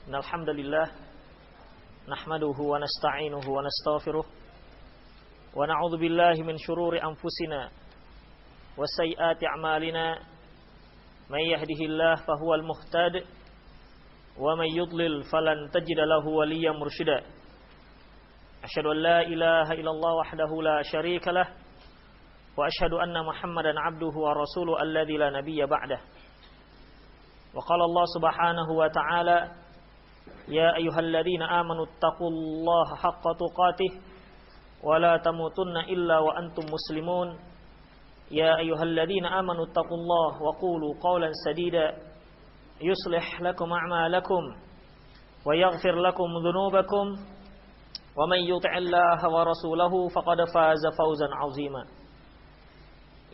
Alhamdulillah nahmaduhu wa nasta'inuhu wa nastaghfiruh wa na'udzu billahi min shururi anfusina wa sayyiati a'malina may yahdihillahu fahuwal muhtad wa may yudlil falan tajida lahu waliyyan mursyida. Asyhadu an la ilaha illallah wahdahu la syarika lah wa asyhadu anna Muhammadan 'abduhu wa rasuluhu alladzi la nabiyya ba'dah. Wa qala Allah subhanahu wa ta'ala ya ayyuhalladzina amanu taqullaha haqqa tuqatih wa la tamutunna illa wa antum muslimun. Ya ayyuhalladzina amanu taqullaha wa qulu qawlan sadida yuslih lakum a'malakum wa yaghfir lakum dhunubakum wa man yuti'illaha wa rasulahu faqad faza fawzan 'azima.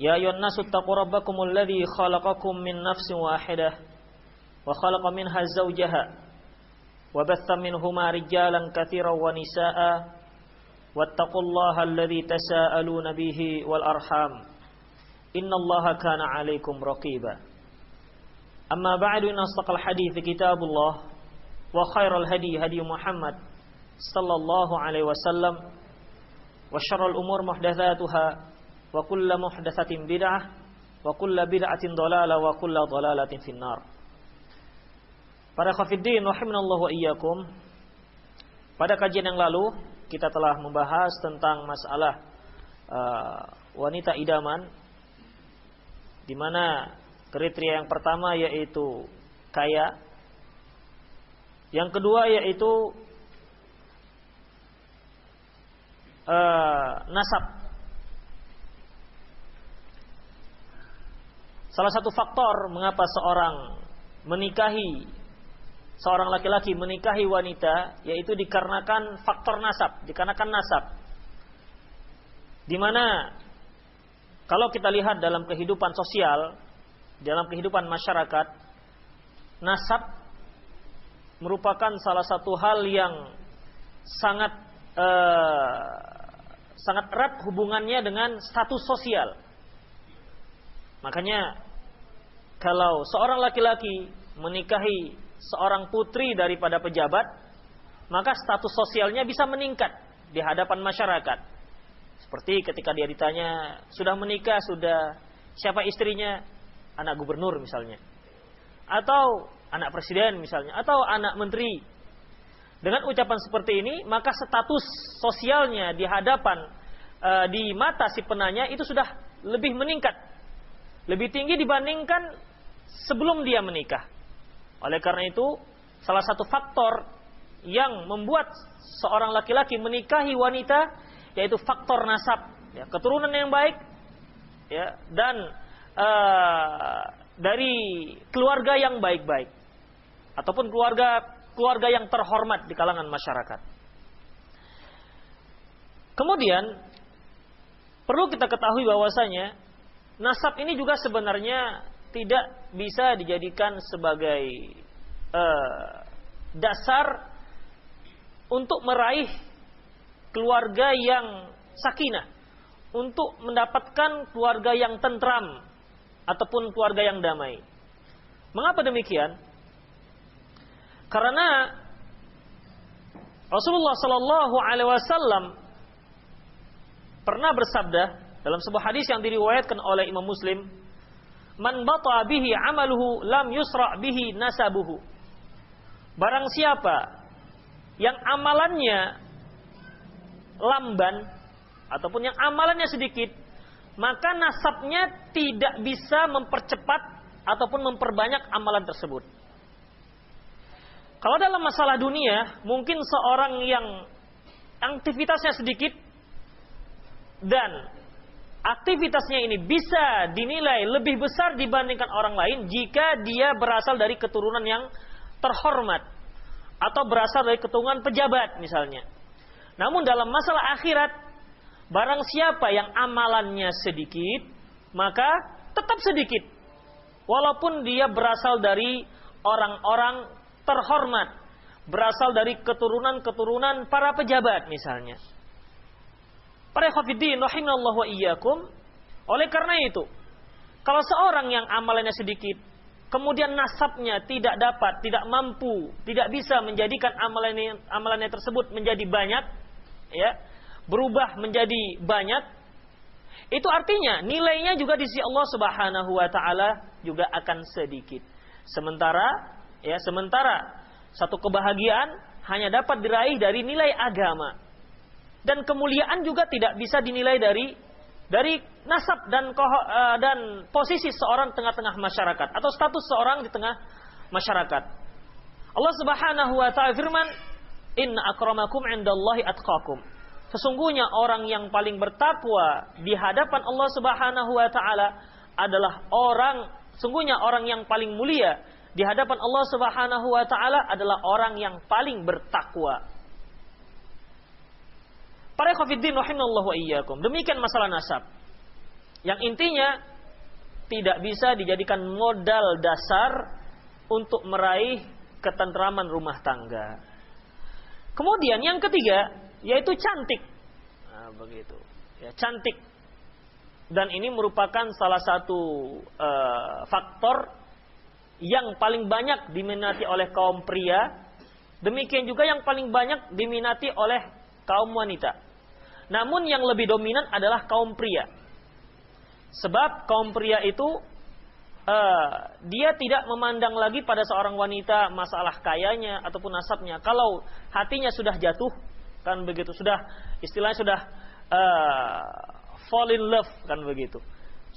Ya ayyuhan nasu taqu rabbakumul ladzi khalaqakum min nafsin wahidah wa khalaqa minha zawjaha wa batha minhuma rijalan katsiran wa nisaa'a wattaqullaha alladzi tasaaluna bihi wal arham innallaha kana 'alaikum raqiba. Amma ba'du, inna asdaqal hadithi kitabullah wa khairal hadi hadi Muhammad sallallahu alaihi wasallam wa syarrul umur muhdatsatuha wa kullu muhdatsatin bid'ah wa kullu bid'atin dhalalah wa kullu dhalalatin finnar. Para khafiddin rahimanallahu wa iyyakum, pada kajian yang lalu kita telah membahas tentang masalah wanita idaman, di mana kriteria yang pertama yaitu kaya, yang kedua yaitu nasab. Salah satu faktor mengapa seorang laki-laki menikahi wanita yaitu dikarenakan faktor nasab, dikarenakan nasab. Di mana kalau kita lihat dalam kehidupan sosial, dalam kehidupan masyarakat, nasab merupakan salah satu hal yang sangat erat hubungannya dengan status sosial. Makanya kalau seorang laki-laki menikahi seorang putri daripada pejabat, maka status sosialnya bisa meningkat di hadapan masyarakat. Seperti ketika dia ditanya, sudah menikah, sudah siapa istrinya? Anak gubernur misalnya, atau anak presiden misalnya, atau anak menteri. Dengan ucapan seperti ini, maka status sosialnya di hadapan di mata si penanya itu sudah lebih meningkat, lebih tinggi dibandingkan sebelum dia menikah. Oleh karena itu, salah satu faktor yang membuat seorang laki-laki menikahi wanita yaitu faktor nasab, ya, keturunan yang baik, ya, dan dari keluarga yang baik-baik ataupun keluarga yang terhormat di kalangan masyarakat. Kemudian perlu kita ketahui bahwasanya nasab ini juga sebenarnya tidak bisa dijadikan sebagai dasar untuk meraih keluarga yang sakinah, untuk mendapatkan keluarga yang tentram ataupun keluarga yang damai. Mengapa demikian? Karena Rasulullah sallallahu alaihi wasallam pernah bersabda dalam sebuah hadis yang diriwayatkan oleh Imam Muslim, "Man bata bihi amaluhu lam yusra bihi nasabuhu." Barang siapa yang amalannya lamban ataupun yang amalannya sedikit, maka nasabnya tidak bisa mempercepat ataupun memperbanyak amalan tersebut. Kalau dalam masalah dunia, mungkin seorang yang aktivitasnya sedikit dan aktivitasnya ini bisa dinilai lebih besar dibandingkan orang lain jika dia berasal dari keturunan yang terhormat atau berasal dari keturunan pejabat misalnya. Namun dalam masalah akhirat, barang siapa yang amalannya sedikit, maka tetap sedikit. Walaupun dia berasal dari orang-orang terhormat, berasal dari keturunan-keturunan para pejabat misalnya. Para khafidin rahimallahu wa iyyakum, oleh karena itu, kalau seorang yang amalannya sedikit, kemudian nasabnya tidak dapat, tidak mampu, tidak bisa menjadikan amalannya tersebut menjadi banyak, ya, berubah menjadi banyak, itu artinya nilainya juga di sisi Allah Subhanahu wa taala juga akan sedikit. Sementara satu kebahagiaan hanya dapat diraih dari nilai agama. Dan kemuliaan juga tidak bisa dinilai dari nasab dan posisi seorang tengah-tengah masyarakat atau status seorang di tengah masyarakat. Allah Subhanahu wa taala firman, "Inna akramakum 'indallahi atqakum." Sesungguhnya orang yang paling bertakwa di hadapan Allah Subhanahu wa taala adalah sungguhnya orang yang paling mulia di hadapan Allah Subhanahu wa taala adalah orang yang paling bertakwa. Para ikhwatiddin rahimallahu wa iyyakum. Demikian masalah nasab. Yang intinya tidak bisa dijadikan modal dasar untuk meraih ketentraman rumah tangga. Kemudian yang ketiga yaitu cantik. Nah, begitu. Ya, cantik. Dan ini merupakan salah satu faktor yang paling banyak diminati oleh kaum pria. Demikian juga yang paling banyak diminati oleh kaum wanita. Namun yang lebih dominan adalah kaum pria. Sebab kaum pria itu dia tidak memandang lagi pada seorang wanita masalah kayanya ataupun nasabnya. Kalau hatinya sudah jatuh, kan begitu, istilahnya sudah fall in love, kan begitu.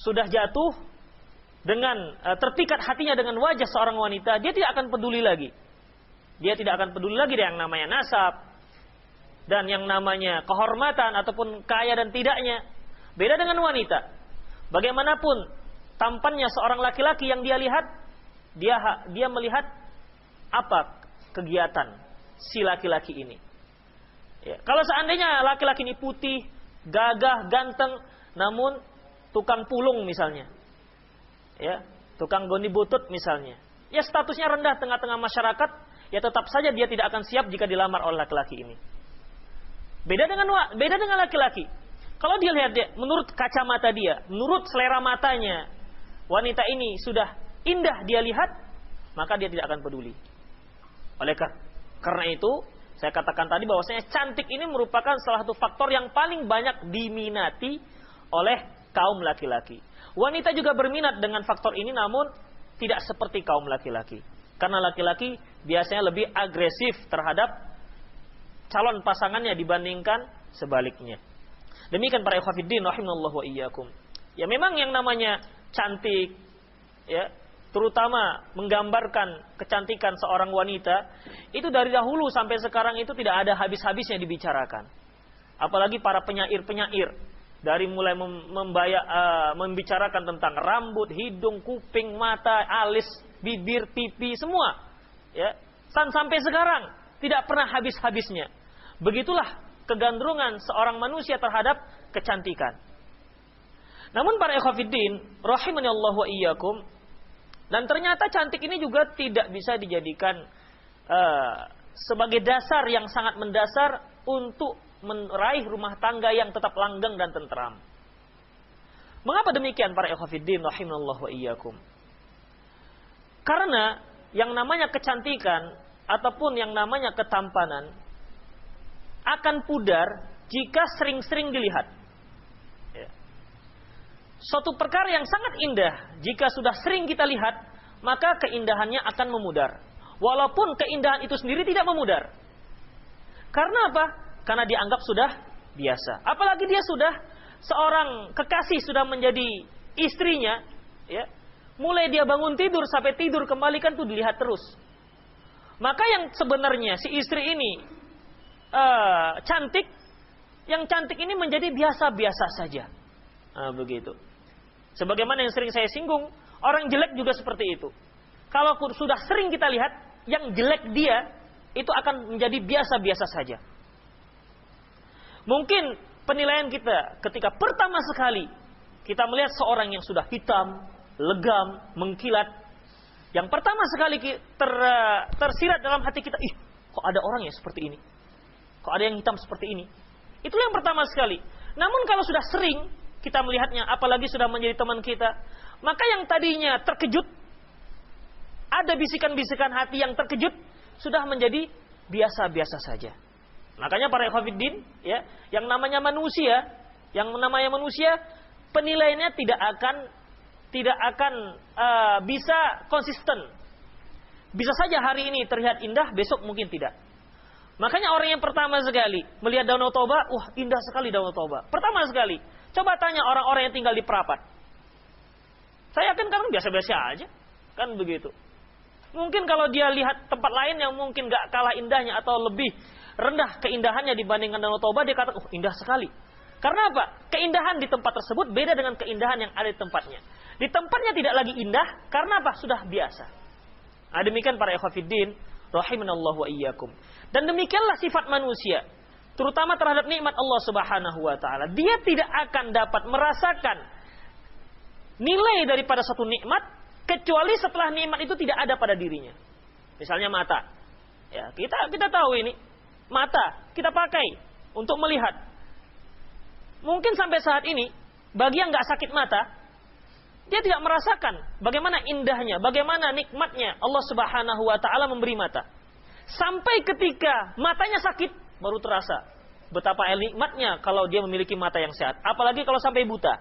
Sudah jatuh dengan terpikat hatinya dengan wajah seorang wanita, dia tidak akan peduli lagi. Dia tidak akan peduli lagi dengan yang namanya nasab dan yang namanya kehormatan ataupun kaya dan tidaknya. Beda dengan wanita. Bagaimanapun tampannya seorang laki-laki yang dia lihat, dia melihat apa kegiatan si laki-laki ini. Ya, kalau seandainya laki-laki ini putih, gagah, ganteng, namun tukang pulung misalnya, ya, tukang goni butut misalnya, ya statusnya rendah tengah-tengah masyarakat, ya tetap saja dia tidak akan siap jika dilamar oleh laki-laki ini. Beda dengan laki-laki. Kalau dia lihat menurut kacamata dia, menurut selera matanya, wanita ini sudah indah dia lihat, maka dia tidak akan peduli. Oleh karena itu, saya katakan tadi bahwasanya cantik ini merupakan salah satu faktor yang paling banyak diminati oleh kaum laki-laki. Wanita juga berminat dengan faktor ini, namun tidak seperti kaum laki-laki. Karena laki-laki biasanya lebih agresif terhadap calon pasangannya dibandingkan sebaliknya. Demikian para ikhwatiddin rahimallahu wa iyyakum. Ya memang yang namanya cantik, ya, terutama menggambarkan kecantikan seorang wanita, itu dari dahulu sampai sekarang itu tidak ada habis-habisnya dibicarakan. Apalagi para penyair-penyair, dari mulai membicarakan tentang rambut, hidung, kuping, mata, alis, bibir, pipi, semua, ya, sampai sekarang tidak pernah habis-habisnya. Begitulah kegandrungan seorang manusia terhadap kecantikan. Namun para ikhwatiddin rahimani Allah wa iyyakum, dan ternyata cantik ini juga tidak bisa dijadikan sebagai dasar yang sangat mendasar untuk meraih rumah tangga yang tetap langgeng dan tentram. Mengapa demikian para ikhwatiddin rahimani Allah wa iyyakum? Karena yang namanya kecantikan ataupun yang namanya ketampanan akan pudar jika sering-sering dilihat. Ya. Suatu perkara yang sangat indah, jika sudah sering kita lihat, maka keindahannya akan memudar. Walaupun keindahan itu sendiri tidak memudar. Karena apa? Karena dianggap sudah biasa. Apalagi dia sudah seorang kekasih, sudah menjadi istrinya, ya. Mulai dia bangun tidur sampai tidur kembali kan itu dilihat terus. Maka yang sebenarnya si istri ini cantik, yang cantik ini menjadi biasa-biasa saja. Begitu. Sebagaimana yang sering saya singgung, orang jelek juga seperti itu. Kalau sudah sering kita lihat, yang jelek dia itu akan menjadi biasa-biasa saja. Mungkin penilaian kita ketika pertama sekali kita melihat seorang yang sudah hitam, legam, mengkilat, yang pertama sekali tersirat dalam hati kita, kok ada orang ya seperti ini? Kok ada yang hitam seperti ini? Itulah yang pertama sekali. Namun kalau sudah sering kita melihatnya, apalagi sudah menjadi teman kita, maka yang tadinya terkejut, ada bisikan-bisikan hati yang terkejut, sudah menjadi biasa-biasa saja. Makanya para ikhwatiddin, ya, yang namanya manusia penilaiannya tidak akan bisa konsisten. Bisa saja hari ini terlihat indah, besok mungkin tidak. Makanya orang yang pertama sekali melihat Danau Toba, wah indah sekali Danau Toba. Pertama sekali, coba tanya orang-orang yang tinggal di Prapat. Saya yakin kan biasa-biasa aja, kan begitu. Mungkin kalau dia lihat tempat lain yang mungkin gak kalah indahnya atau lebih rendah keindahannya dibandingkan Danau Toba, dia kata, oh indah sekali. Karena apa? Keindahan di tempat tersebut beda dengan keindahan yang ada di tempatnya. Di tempatnya tidak lagi indah, karena apa? Sudah biasa. Nah, demikian para ikhwatiddin, rahimanallahu wa iyyakum. Dan demikianlah sifat manusia, terutama terhadap nikmat Allah Subhanahu wa taala. Dia tidak akan dapat merasakan nilai daripada satu nikmat kecuali setelah nikmat itu tidak ada pada dirinya. Misalnya mata. Ya, kita tahu ini, mata kita pakai untuk melihat. Mungkin sampai saat ini bagi yang enggak sakit mata, dia tidak merasakan bagaimana indahnya, bagaimana nikmatnya Allah Subhanahu wa taala memberi mata. Sampai ketika matanya sakit baru terasa betapa nikmatnya kalau dia memiliki mata yang sehat, apalagi kalau sampai buta.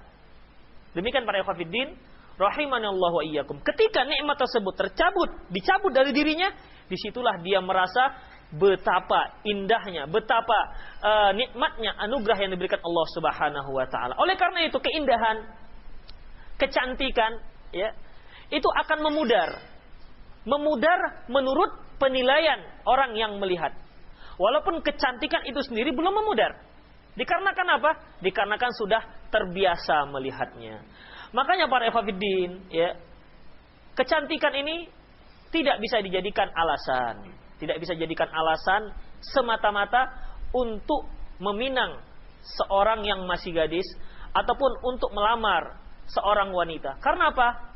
Demikian para ikhwatiddin, rahimanallahu wa iyyakum. Ketika nikmat tersebut dicabut dari dirinya, disitulah dia merasa betapa indahnya, betapa nikmatnya anugerah yang diberikan Allah Subhanahu wa taala. Oleh karena itu keindahan, kecantikan, ya, itu akan memudar menurut penilaian orang yang melihat. Walaupun kecantikan itu sendiri belum memudar. Dikarenakan apa? Dikarenakan sudah terbiasa melihatnya. Makanya para ikhwatiddin, ya, kecantikan ini tidak bisa dijadikan alasan. Tidak bisa dijadikan alasan semata-mata untuk meminang seorang yang masih gadis ataupun untuk melamar seorang wanita. Karena apa?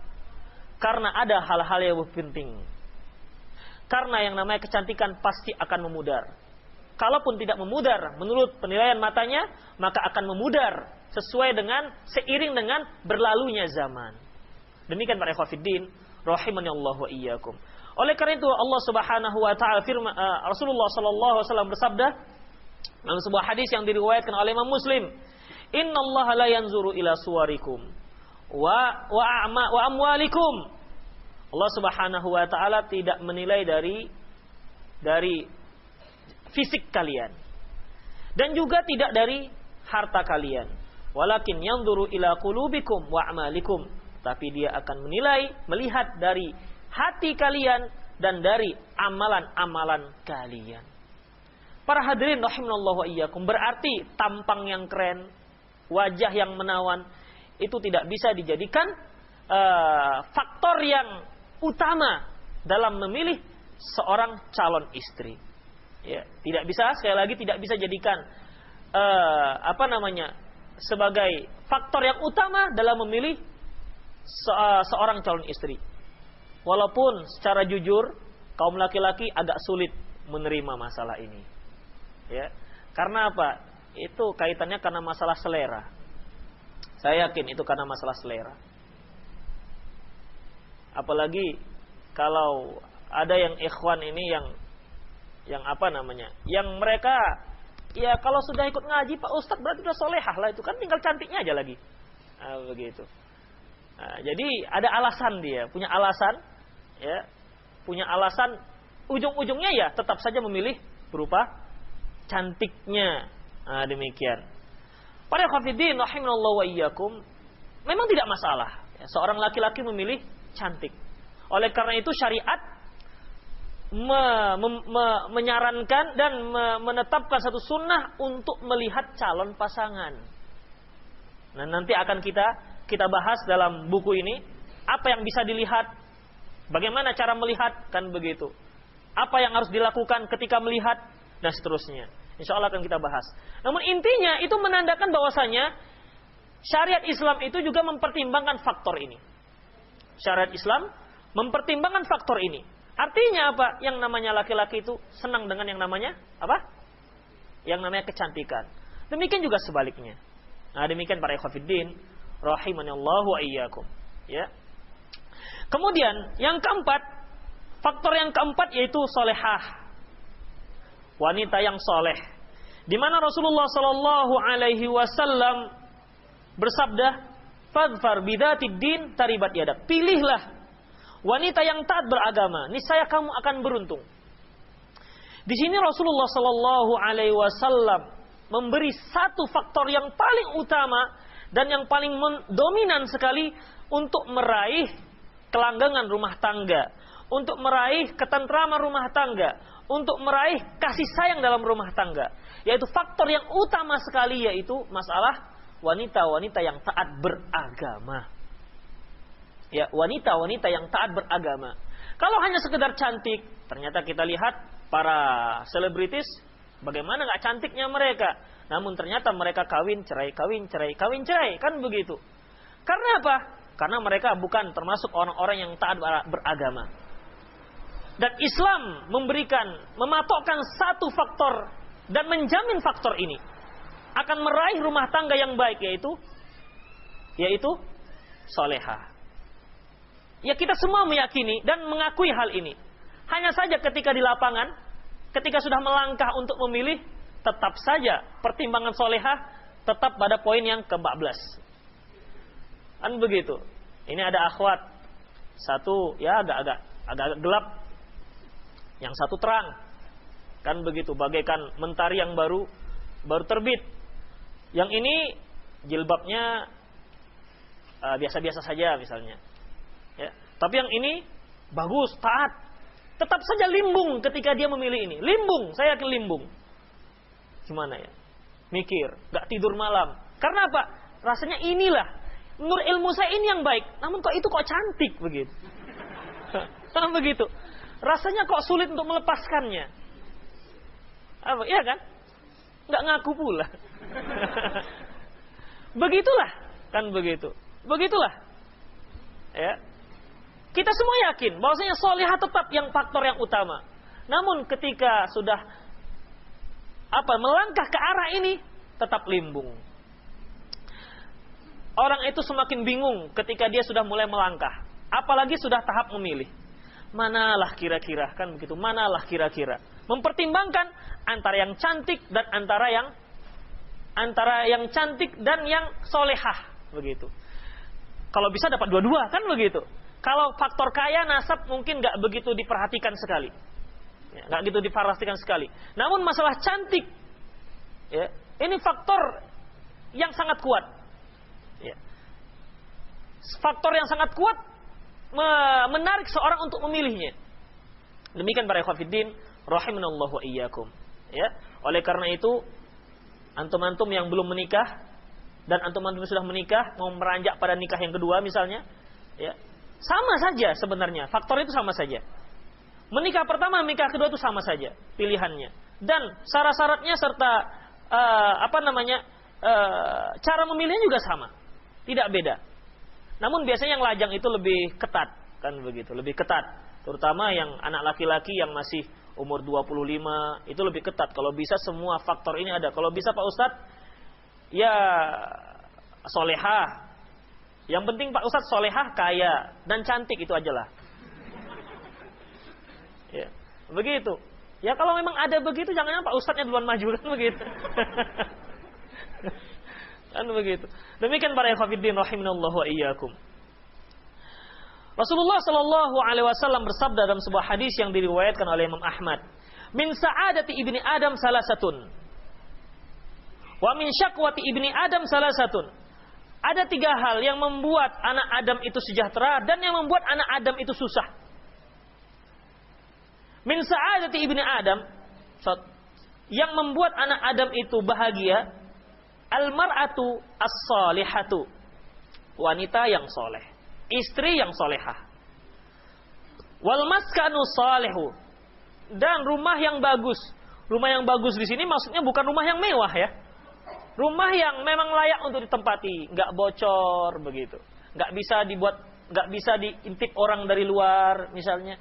Karena ada hal-hal yang lebih penting. Karena yang namanya kecantikan pasti akan memudar. Kalaupun tidak memudar menurut penilaian matanya, maka akan memudar seiring dengan berlalunya zaman. Demikian para ikhwatiddin, rahimanallahu wa iyyakum. Oleh karena itu Allah Subhanahu wa taala Rasulullah sallallahu alaihi wasallam bersabda dalam sebuah hadis yang diriwayatkan oleh Imam Muslim, "Innallaha la yanzuru ila suwarikum wa amwalikum." Allah Subhanahu wa taala tidak menilai dari fisik kalian dan juga tidak dari harta kalian. Walakin yanzuru ila qulubikum wa amalikum. Tapi dia akan melihat dari hati kalian dan dari amalan-amalan kalian. Para hadirin rahimanallahu wa iyyakum, berarti tampang yang keren, wajah yang menawan itu tidak bisa dijadikan faktor yang utama dalam memilih seorang calon istri. Ya, tidak bisa, sekali lagi tidak bisa jadikan sebagai faktor yang utama dalam memilih seorang calon istri. Walaupun secara jujur kaum laki-laki agak sulit menerima masalah ini. Ya. Karena apa? Itu kaitannya karena masalah selera. Saya yakin itu karena masalah selera. Apalagi kalau ada yang ikhwan ini yang mereka ya kalau sudah ikut ngaji Pak Ustadz berarti sudah solehah lah, itu kan tinggal cantiknya aja lagi. Begitu. Jadi ada alasan, dia punya alasan, ujung-ujungnya ya tetap saja memilih berupa cantiknya. Demikian. Para ikhwatiddin rahimanallahu wa iyyakum, memang tidak masalah ya, seorang laki-laki memilih cantik. Oleh karena itu syariat menyarankan dan menetapkan satu sunnah untuk melihat calon pasangan. Nah, nanti akan kita bahas dalam buku ini apa yang bisa dilihat, bagaimana cara melihat, kan begitu. Apa yang harus dilakukan ketika melihat dan seterusnya. Insya Allah akan kita bahas. Namun intinya itu menandakan bahwasanya syariat Islam itu juga mempertimbangkan faktor ini. Syariat Islam mempertimbangkan faktor ini. Artinya apa? Yang namanya laki-laki itu senang dengan yang namanya apa? Yang namanya kecantikan. Demikian juga sebaliknya. Nah, demikian para ikhwatiddin rahimanallahu wa iyyakum. Ya. Kemudian yang keempat, Faktor yang keempat yaitu solehah, wanita yang soleh. Di mana Rasulullah Sallallahu Alaihi Wasallam bersabda, "Fadfar bidatid din taribat yadak." Pilihlah wanita yang taat beragama, niscaya kamu akan beruntung. Di sini Rasulullah Sallallahu Alaihi Wasallam memberi satu faktor yang paling utama dan yang paling dominan sekali untuk meraih kelanggengan rumah tangga, untuk meraih ketentraman rumah tangga, untuk meraih kasih sayang dalam rumah tangga. Yaitu faktor yang utama sekali, yaitu masalah wanita-wanita yang taat beragama. Ya, wanita-wanita yang taat beragama. Kalau hanya sekedar cantik, ternyata kita lihat para selebritis, bagaimana gak cantiknya mereka. Namun ternyata mereka kawin cerai, kan begitu. Karena apa? Karena mereka bukan termasuk orang-orang yang taat beragama. Dan Islam mematokkan satu faktor dan menjamin faktor ini akan meraih rumah tangga yang baik, yaitu solehah. Ya, kita semua meyakini dan mengakui hal ini. Hanya saja ketika di lapangan, ketika sudah melangkah untuk memilih, tetap saja pertimbangan solehah tetap pada poin yang ke-14. Kan begitu. Ini ada akhwat. Satu ya agak gelap, yang satu terang. Kan begitu, bagaikan mentari yang baru terbit. Yang ini jilbabnya biasa-biasa saja misalnya. Ya. Tapi yang ini bagus, taat. Tetap saja limbung ketika dia memilih ini. Limbung, saya yakin limbung. Gimana ya? Mikir, gak tidur malam. Karena apa? Rasanya inilah nur ilmu saya ini yang baik. Namun kok itu kok cantik begitu. Karena begitu. Rasanya kok sulit untuk melepaskannya. Apa? Iya kan? Gak ngaku pula. Begitulah, kan begitu. Begitulah. Ya. Kita semua yakin bahwasanya solihah tetap yang faktor yang utama. Namun ketika sudah melangkah ke arah ini, tetap limbung. Orang itu semakin bingung ketika dia sudah mulai melangkah, apalagi sudah tahap memilih. Manalah kira-kira, kan begitu. Manalah kira-kira. Mempertimbangkan antara yang cantik dan antara yang cantik dan yang solehah, begitu. Kalau bisa dapat dua-dua, kan begitu. Kalau faktor kaya, nasab mungkin nggak begitu diperhatikan sekali, nggak gitu diperhatikan sekali. Namun masalah cantik, ya, ini faktor yang sangat kuat. Ya. Faktor yang sangat kuat menarik seorang untuk memilihnya. Demikian para ikhwan fiddin, rahimanallahu wa iyyakum. Ya, oleh karena itu, antum-antum yang belum menikah dan antum-antum sudah menikah mau meranjak pada nikah yang kedua misalnya, ya. Sama saja sebenarnya, faktor itu sama saja. Menikah pertama, menikah kedua itu sama saja pilihannya. Dan syarat-syaratnya serta cara memilihnya juga sama. Tidak beda. Namun biasanya yang lajang itu lebih ketat, kan begitu, lebih ketat. Terutama yang anak laki-laki yang masih umur 25, itu lebih ketat. Kalau bisa semua faktor ini ada. Kalau bisa Pak Ustadz, ya solehah. Yang penting Pak Ustadz solehah, kaya, dan cantik, itu ajalah. Ya, begitu. Ya kalau memang ada begitu, jangan Pak Ustadznya duluan maju, kan begitu. Kan begitu. Demikian para ikhwan fiddin rahimanallahu wa iyyakum. Rasulullah Shallallahu Alaihi Wasallam bersabda dalam sebuah hadis yang diriwayatkan oleh Imam Ahmad, min sa'adati ibni Adam salasatun, wa min syakwati ibni Adam salasatun. Ada 3 hal yang membuat anak Adam itu sejahtera dan yang membuat anak Adam itu susah. Min sa'adati ibni Adam, yang membuat anak Adam itu bahagia, al-mar'atu as-salihatu, wanita yang soleh, istri yang solehah. Wal maskanu salihu, dan rumah yang bagus. Rumah yang bagus di sini maksudnya bukan rumah yang mewah ya. Rumah yang memang layak untuk ditempati, nggak bocor begitu, nggak bisa diintip orang dari luar misalnya.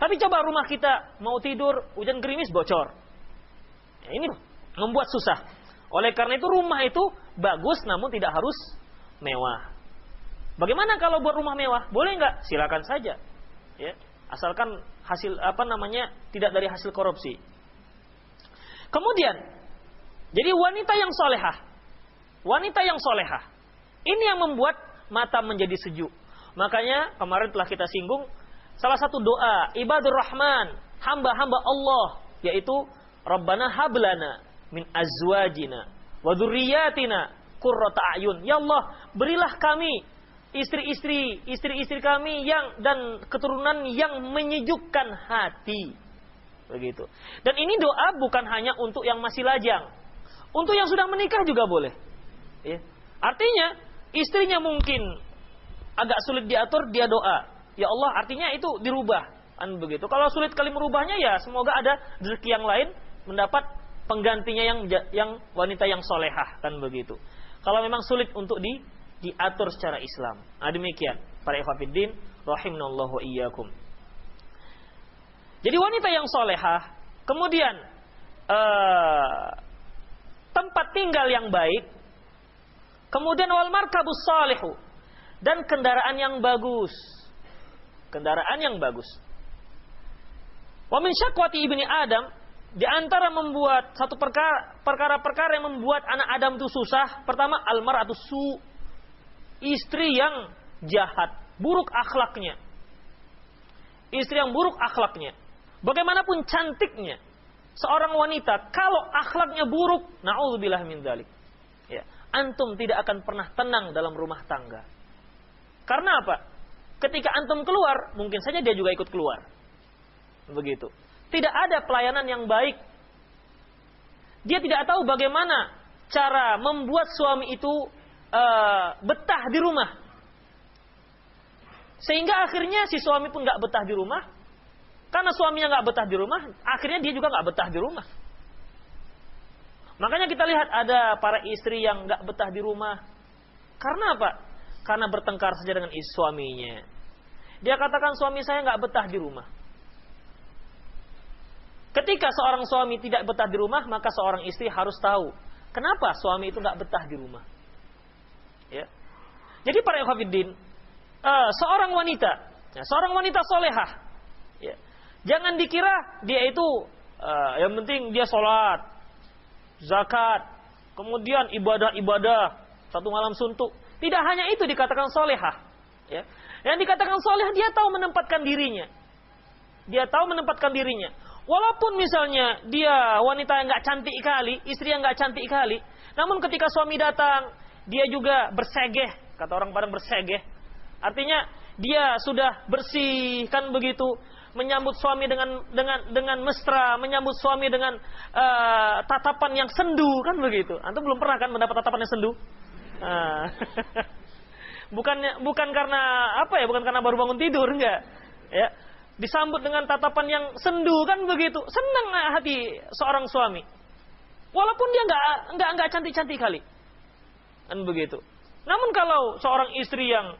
Tapi coba rumah kita mau tidur, hujan gerimis bocor, ya, ini membuat susah. Oleh karena itu rumah itu bagus, namun tidak harus mewah. Bagaimana kalau buat rumah mewah? Boleh nggak? Silakan saja. Ya. Asalkan hasil tidak dari hasil korupsi. Kemudian, jadi wanita yang solehah. Wanita yang solehah. Ini yang membuat mata menjadi sejuk. Makanya kemarin telah kita singgung salah satu doa ibadur rahman, hamba-hamba Allah, yaitu Rabbana hablana min azwajina wa dzurriyyatina qurrata a'yun. Ya Allah, berilah kami istri-istri kami dan keturunan yang menyejukkan hati. Begitu. Dan ini doa bukan hanya untuk yang masih lajang. Untuk yang sudah menikah juga boleh. Ya. Artinya, istrinya mungkin agak sulit diatur, dia doa. Ya Allah, artinya itu dirubah. Kan begitu. Kalau sulit kali merubahnya, ya semoga ada rezeki yang lain mendapat penggantinya yang wanita yang solehah. Kan begitu. Kalau memang sulit untuk diatur secara Islam. Nah, demikian para ikhwatiddin rahimanallahu wa iyyakum. Jadi wanita yang solehah, kemudian tempat tinggal yang baik, kemudian wal markabus salihu, dan kendaraan yang bagus. Kendaraan yang bagus. Wa min syakwati ibni Adam, di antara membuat satu perkara-perkara yang membuat anak Adam itu susah, pertama al-mar'atu su, istri yang jahat, buruk akhlaknya. Istri yang buruk akhlaknya. Bagaimanapun cantiknya seorang wanita, kalau akhlaknya buruk, na'udzubillah min dzalik. Ya, antum tidak akan pernah tenang dalam rumah tangga. Karena apa? Ketika antum keluar, mungkin saja dia juga ikut keluar. Begitu. Tidak ada pelayanan yang baik. Dia tidak tahu bagaimana cara membuat suami itu betah di rumah. Sehingga akhirnya si suami pun gak betah di rumah. Karena suaminya gak betah di rumah, akhirnya dia juga gak betah di rumah. Makanya kita lihat ada para istri yang gak betah di rumah. Karena apa? Karena bertengkar saja dengan suaminya. Dia katakan suami saya gak betah di rumah. Ketika seorang suami tidak betah di rumah, maka seorang istri harus tahu kenapa suami itu gak betah di rumah. Ya. Jadi para ikhwatiddin, seorang wanita solehah, ya, jangan dikira dia itu yang penting dia sholat, zakat, kemudian ibadah satu malam suntuk. Tidak hanya itu dikatakan solehah. Ya. Yang dikatakan solehah, dia tahu menempatkan dirinya. Dia tahu menempatkan dirinya. Walaupun misalnya dia wanita yang nggak cantik kali, istri yang nggak cantik kali, namun ketika suami datang, dia juga bersegeh, kata orang Padang bersegeh. Artinya dia sudah bersih, kan begitu, menyambut suami dengan mesra, menyambut suami dengan tatapan yang sendu, kan begitu. Antum belum pernah kan mendapat tatapan yang sendu? Bukan karena apa ya? Bukan karena baru bangun tidur, enggak. Ya. Disambut dengan tatapan yang sendu, kan begitu. Senang hati seorang suami. Walaupun dia enggak cantik-cantik kali. Kan begitu. Namun kalau seorang istri yang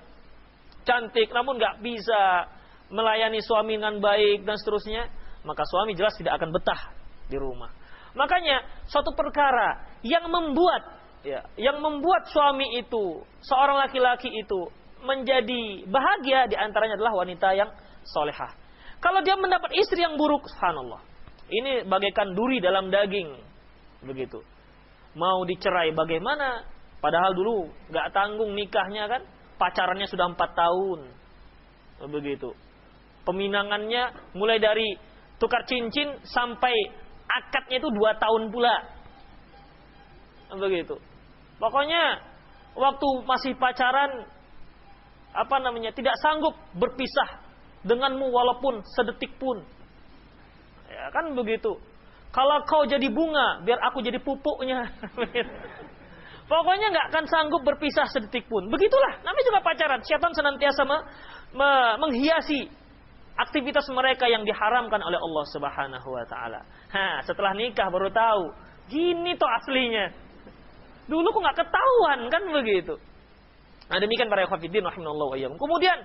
cantik namun enggak bisa melayani suami dengan baik dan seterusnya, maka suami jelas tidak akan betah di rumah. Makanya suatu perkara yang membuat suami itu, seorang laki-laki itu menjadi bahagia, di antaranya adalah wanita yang solehah. Kalau dia mendapat istri yang buruk, subhanallah, ini bagaikan duri dalam daging, begitu. Mau dicerai bagaimana? Padahal dulu gak tanggung nikahnya kan, pacarannya sudah 4 tahun, begitu. Peminangannya mulai dari tukar cincin sampai akadnya itu 2 tahun pula, begitu. Pokoknya waktu masih pacaran, tidak sanggup berpisah denganmu walaupun sedetik pun. Ya kan begitu. Kalau kau jadi bunga, biar aku jadi pupuknya. Pokoknya nggak akan sanggup berpisah sedetik pun. Begitulah, namanya juga pacaran. Syaitan senantiasa menghiasi aktivitas mereka yang diharamkan oleh Allah Subhanahu wa taala. Setelah nikah baru tahu, gini toh aslinya. Dulu kok nggak ketahuan, kan begitu. Nah, demikian para ikhwatiddin rahimanallahu wa iyyakum. Kemudian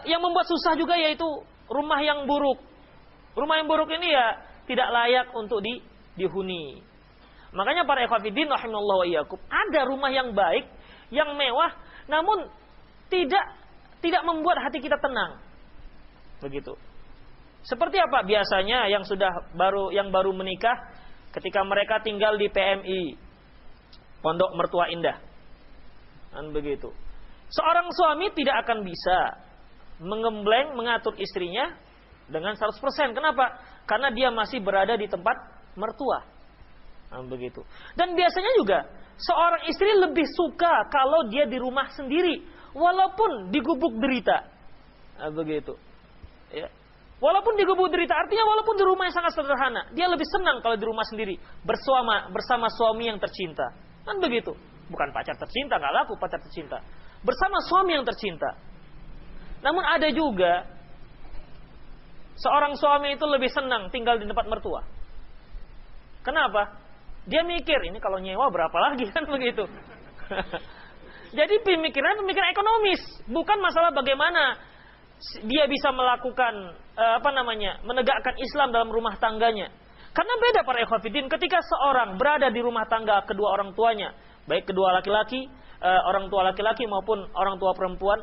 yang membuat susah juga yaitu rumah yang buruk. Rumah yang buruk ini ya tidak layak untuk dihuni. Makanya para ikhwatiddin rahimanallahu wa iyyakum, ada rumah yang baik, yang mewah, namun tidak membuat hati kita tenang. Begitu. Seperti apa biasanya yang baru menikah ketika mereka tinggal di PMI, Pondok Mertua Indah. Dan begitu. Seorang suami tidak akan bisa mengembleng mengatur istrinya dengan 100%. Kenapa? Karena dia masih berada di tempat mertua. Nah, begitu. Dan biasanya juga seorang istri lebih suka kalau dia di rumah sendiri, walaupun digubuk derita. Nah, begitu. Ya. Walaupun digubuk derita, artinya walaupun di rumah yang sangat sederhana, dia lebih senang kalau di rumah sendiri bersama suami yang tercinta. Kan begitu. Bukan pacar tercinta, nggak laku pacar tercinta. Bersama suami yang tercinta. Namun ada juga seorang suami itu lebih senang tinggal di tempat mertua. Kenapa? Dia mikir, ini kalau nyewa berapa lagi, kan begitu. Jadi pemikiran ekonomis, bukan masalah bagaimana dia bisa melakukan menegakkan Islam dalam rumah tangganya. Karena beda para ikhwatiddin, ketika seorang berada di rumah tangga kedua orang tuanya, baik kedua laki-laki, orang tua laki-laki maupun orang tua perempuan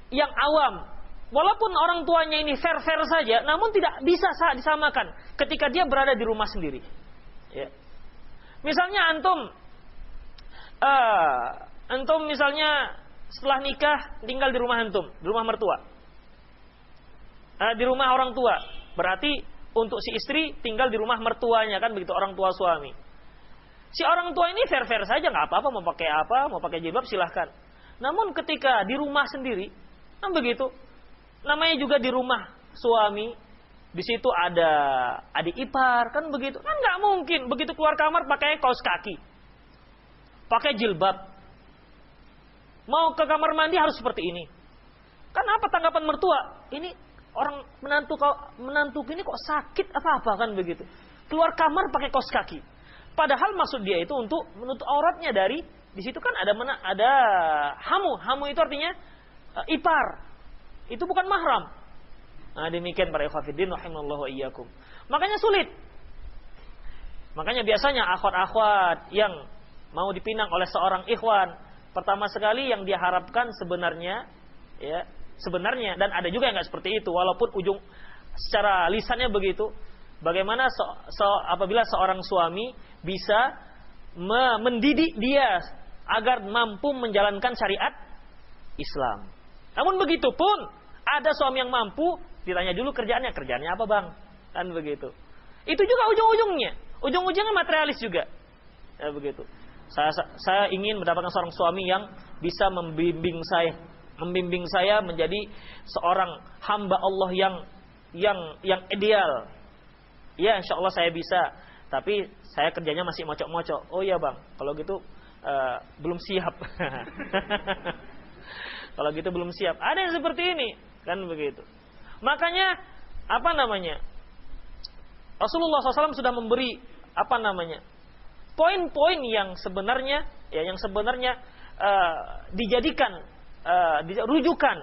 yang awam, walaupun orang tuanya ini fair-fair saja, namun tidak bisa disamakan ketika dia berada di rumah sendiri. Ya. Misalnya antum misalnya setelah nikah tinggal di rumah antum, di rumah mertua, di rumah orang tua. Berarti untuk si istri tinggal di rumah mertuanya, kan begitu, orang tua suami. Si orang tua ini fair-fair saja, nggak apa-apa, mau pakai jilbab silahkan. Namun ketika di rumah sendiri, kan begitu, namanya juga di rumah suami, di situ ada adik ipar, kan begitu, kan nggak mungkin begitu keluar kamar pakai kaos kaki, pakai jilbab, mau ke kamar mandi harus seperti ini. Kan apa tanggapan mertua? Ini orang menantu ini kok sakit apa kan begitu, keluar kamar pakai kaos kaki. Padahal maksud dia itu untuk menutup auratnya dari, di situ kan ada hamu itu artinya ipar, itu bukan mahram. Nah, demikian para ikhwatiddin rahimallahu wa iyyakum. Makanya sulit. Makanya biasanya akhwat-akhwat yang mau dipinang oleh seorang ikhwan, pertama sekali yang dia harapkan sebenarnya dan ada juga yang nggak seperti itu, walaupun ujung secara lisannya begitu. Bagaimana apabila seorang suami bisa mendidik dia agar mampu menjalankan syariat Islam. Namun begitu pun ada suami yang mampu, ditanya dulu kerjaannya apa bang, kan begitu. Itu juga ujung-ujungnya materialis juga. Ya, begitu. Saya ingin mendapatkan seorang suami yang bisa membimbing saya menjadi seorang hamba Allah yang ideal. Ya, insya Allah saya bisa. Tapi saya kerjanya masih mocok-mocok. Oh iya bang, kalau gitu belum siap. Kalau gitu belum siap. Ada yang seperti ini, kan begitu. Makanya Rasulullah SAW sudah memberi poin-poin yang sebenarnya dijadikan rujukan,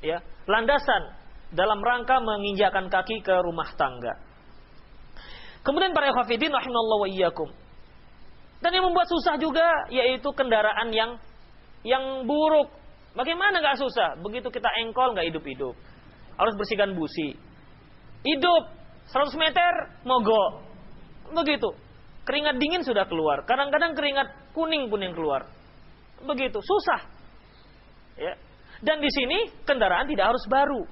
ya, landasan dalam rangka menginjakan kaki ke rumah tangga. Kemudian para ikhwatiddin rahimallahu wa iyyakum. Dan yang membuat susah juga yaitu kendaraan yang buruk. Bagaimana nggak susah? Begitu kita engkol nggak hidup-hidup. Harus bersihkan busi. Hidup 100 meter mogok. Begitu. Keringat dingin sudah keluar. Kadang-kadang keringat kuning pun yang keluar. Begitu, susah. Ya. Dan di sini kendaraan tidak harus baru.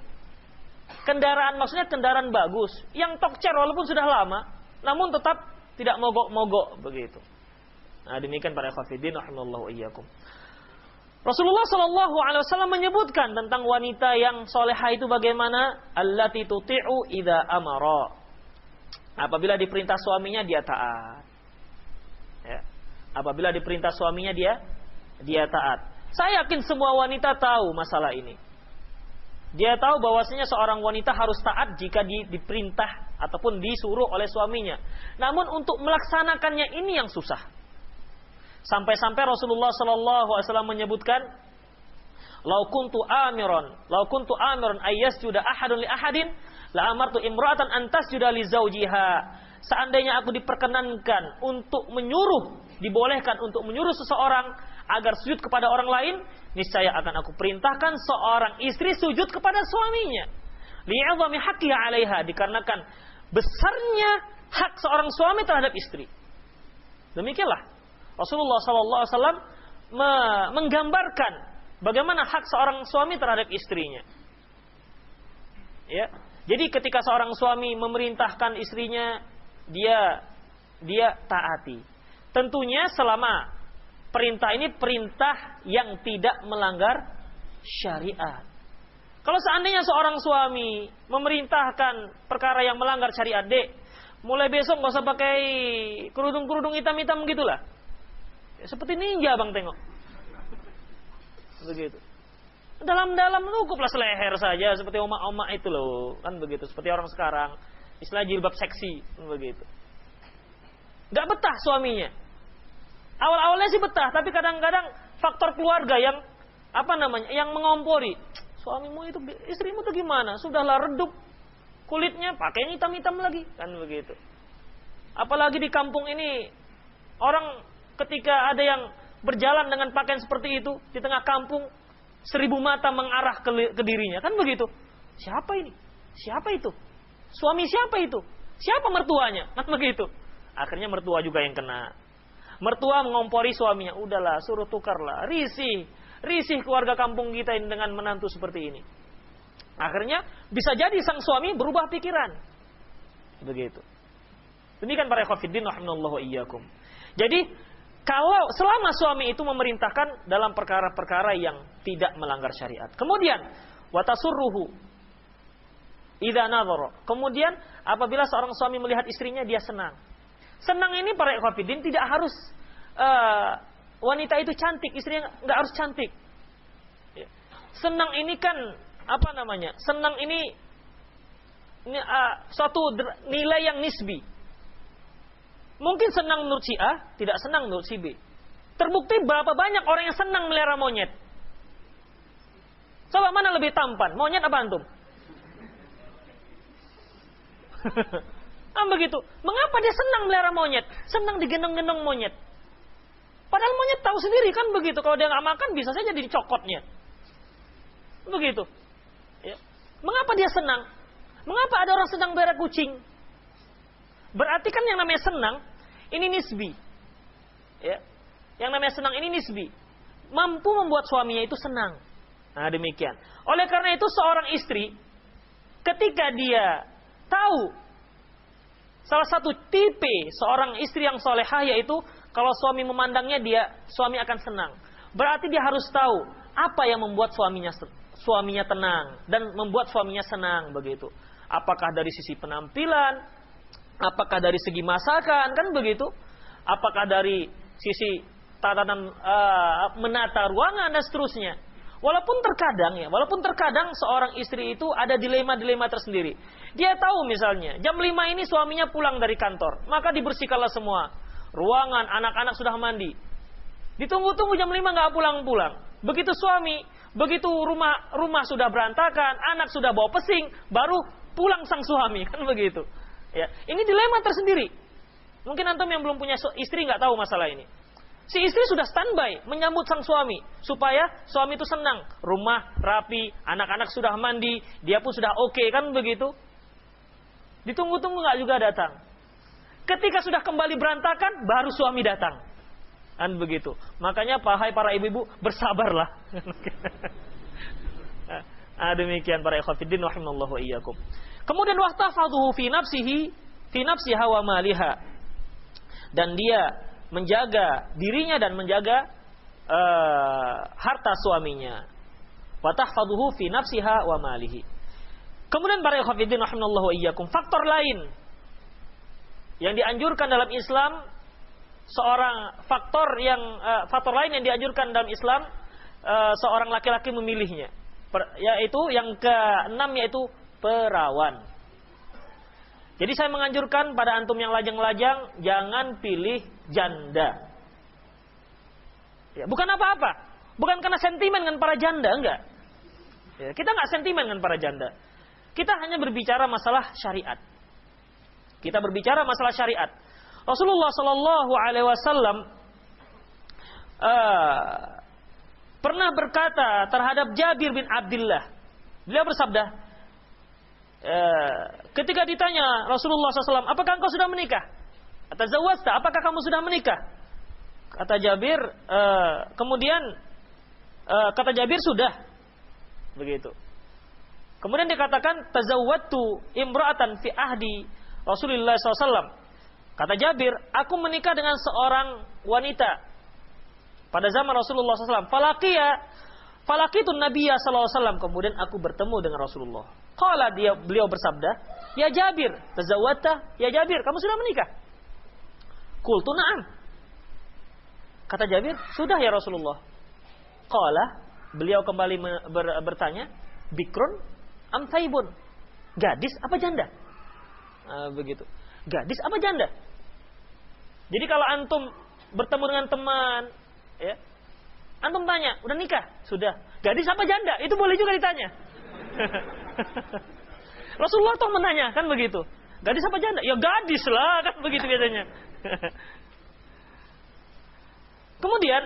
Kendaraan maksudnya kendaraan bagus, yang tokcer walaupun sudah lama, namun tetap tidak mogok-mogok begitu. Nah, demikian para ikhwatiddin rahimallahu iyyakum. Rasulullah sallallahu alaihi wasallam menyebutkan tentang wanita yang solehah itu bagaimana, allati tuti'u idza amara. Apabila diperintah suaminya dia taat. Ya. Apabila diperintah suaminya dia taat. Saya yakin semua wanita tahu masalah ini. Dia tahu bahwasanya seorang wanita harus taat jika diperintah ataupun disuruh oleh suaminya. Namun untuk melaksanakannya ini yang susah. Sampai-sampai Rasulullah sallallahu alaihi wasallam menyebutkan, "Lau kuntu amiran ayyasjuda ahadun li ahadin, la amartu imra'atan an tasjuda li zawjiha." Seandainya aku diperkenankan untuk dibolehkan untuk menyuruh seseorang agar sujud kepada orang lain, niscaya akan aku perintahkan seorang istri sujud kepada suaminya. Li'idhami haqqiha 'alaiha, dikarenakan besarnya hak seorang suami terhadap istri. Demikianlah Rasulullah SAW menggambarkan bagaimana hak seorang suami terhadap istrinya. Ya. Jadi ketika seorang suami memerintahkan istrinya, dia taati. Tentunya selama perintah ini perintah yang tidak melanggar syariat. Kalau seandainya seorang suami memerintahkan perkara yang melanggar syariat, dek, mulai besok gak usah pakai kerudung-kerudung hitam-hitam gitulah. Ya, seperti ninja bang, tengok. Begitu. Dalam-dalam cukuplah seleher saja, seperti omak-omak itu loh, kan begitu. Seperti orang sekarang, istilah jilbab seksi, kan begitu. Gak betah suaminya. Awal-awalnya sih betah, tapi kadang-kadang faktor keluarga yang yang mengompori. Suamimu itu, istrimu itu gimana? Sudahlah redup kulitnya, pakai hitam-hitam lagi, kan begitu. Apalagi di kampung ini, orang ketika ada yang berjalan dengan pakaian seperti itu di tengah kampung, 1000 mata mengarah ke dirinya, kan begitu. Siapa ini? Siapa itu? Suami siapa itu? Siapa mertuanya? Kan begitu. Akhirnya mertua juga yang kena. Mertua mengompori suaminya, udahlah, suruh tukarlah. Risih keluarga kampung kita ini dengan menantu seperti ini. Akhirnya bisa jadi sang suami berubah pikiran. Begitu. Demikian para ikhwatiddin rahimanallahu wa iyyakum. Jadi kalau selama suami itu memerintahkan dalam perkara-perkara yang tidak melanggar syariat. Kemudian watasurruhu idza nadhara. Kemudian apabila seorang suami melihat istrinya, dia senang. Senang ini para ikhwatiddin tidak harus wanita itu cantik, istrinya nggak harus cantik. Senang ini kan senang ini suatu nilai yang nisbi. Mungkin senang menurut si A, tidak senang menurut si B. Terbukti berapa banyak orang yang senang melihara monyet. Coba mana lebih tampan, monyet apa antum? Begitu. Mengapa dia senang melihara monyet? Senang digendong-gendong monyet. Padahal monyet tahu sendiri kan begitu. Kalau dia nggak makan bisa saja dicokotnya. Begitu. Ya. Mengapa dia senang? Mengapa ada orang senang melihara kucing? Berarti kan yang namanya senang ini nisbi. Ya. Yang namanya senang ini nisbi. Mampu membuat suaminya itu senang. Nah, demikian. Oleh karena itu seorang istri ketika dia tahu salah satu tipe seorang istri yang solehah, yaitu kalau suami memandangnya, suami akan senang. Berarti dia harus tahu apa yang membuat suaminya tenang dan membuat suaminya senang, begitu. Apakah dari sisi penampilan, apakah dari segi masakan, kan begitu. Apakah dari sisi tatanan menata ruangan dan seterusnya. Walaupun terkadang seorang istri itu ada dilema-dilema tersendiri. Dia tahu misalnya jam 5 ini suaminya pulang dari kantor, maka dibersihkanlah semua ruangan, anak-anak sudah mandi. Ditunggu-tunggu jam 5 nggak pulang-pulang. Begitu rumah sudah berantakan, anak sudah bawa pesing, baru pulang sang suami, kan begitu. Ya, ini dilema tersendiri. Mungkin antum yang belum punya istri nggak tahu masalah ini. Si istri sudah standby menyambut sang suami supaya suami itu senang. Rumah rapi, anak-anak sudah mandi, dia pun sudah oke, kan begitu. Ditunggu-tunggu nggak juga datang. Ketika sudah kembali berantakan, baru suami datang. Kan begitu. Makanya hai para ibu-ibu, bersabarlah. Demikian para ikhwatiddin rahimallahu wa iyyakum. Kemudian wahtafadhuhu fi nafsiha wa maliha. Dan dia menjaga dirinya dan menjaga harta suaminya. Wa tahfadhuhu fi nafsiha wa malihi. Kemudian para ikhwatiddin rahimallahu wa iyyakum, faktor lain yang dianjurkan dalam Islam, faktor lain yang dianjurkan dalam Islam seorang laki-laki memilihnya, yaitu yang ke-6, yaitu perawan. Jadi saya menganjurkan pada antum yang lajang-lajang, jangan pilih janda. Ya, bukan apa-apa. Bukan karena sentimen dengan para janda, enggak. Ya, kita enggak sentimen dengan para janda. Kita hanya berbicara masalah syariat. Rasulullah Shallallahu Alaihi Wasallam pernah berkata terhadap Jabir bin Abdullah. Beliau bersabda, ketika ditanya Rasulullah SAW, apakah engkau sudah menikah? Atazawwajta, apakah kamu sudah menikah? Kata Jabir, kemudian kata Jabir sudah. Begitu. Kemudian dikatakan tazawwadtu imra'atan fi ahdi Rasulullah SAW. Kata Jabir, aku menikah dengan seorang wanita pada zaman Rasulullah SAW. Falaqitun Nabiyya SAW. Kemudian aku bertemu dengan Rasulullah. Qala, beliau bersabda, ya Jabir, tazawwadta? Ya Jabir, kamu sudah menikah? Qultu na'am. Kata Jabir, sudah ya Rasulullah. Qala, beliau kembali bertanya, bikrun am thaibun? Gadis apa janda? Begitu. Gadis apa janda? Jadi kalau antum bertemu dengan teman, ya, antum tanya, udah nikah? Sudah. Gadis apa janda? Itu boleh juga ditanya. Rasulullah tuh menanya, kan begitu. Gadis apa janda? Ya gadis lah, kan begitu biasanya. Kemudian,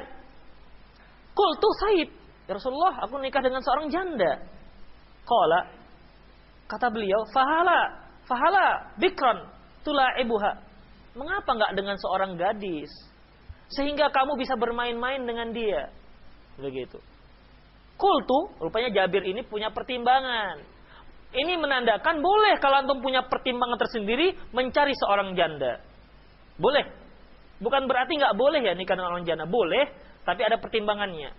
qultu Said, ya Rasulullah, aku nikah dengan seorang janda. Qala, kata beliau, fahala bikran tula'ibuha. Mengapa enggak dengan seorang gadis sehingga kamu bisa bermain-main dengan dia? Begitu. Qultu, rupanya Jabir ini punya pertimbangan. Ini menandakan boleh kalau antum punya pertimbangan tersendiri mencari seorang janda. Boleh. Bukan berarti enggak boleh ya nikah dengan orang janda. Boleh, tapi ada pertimbangannya.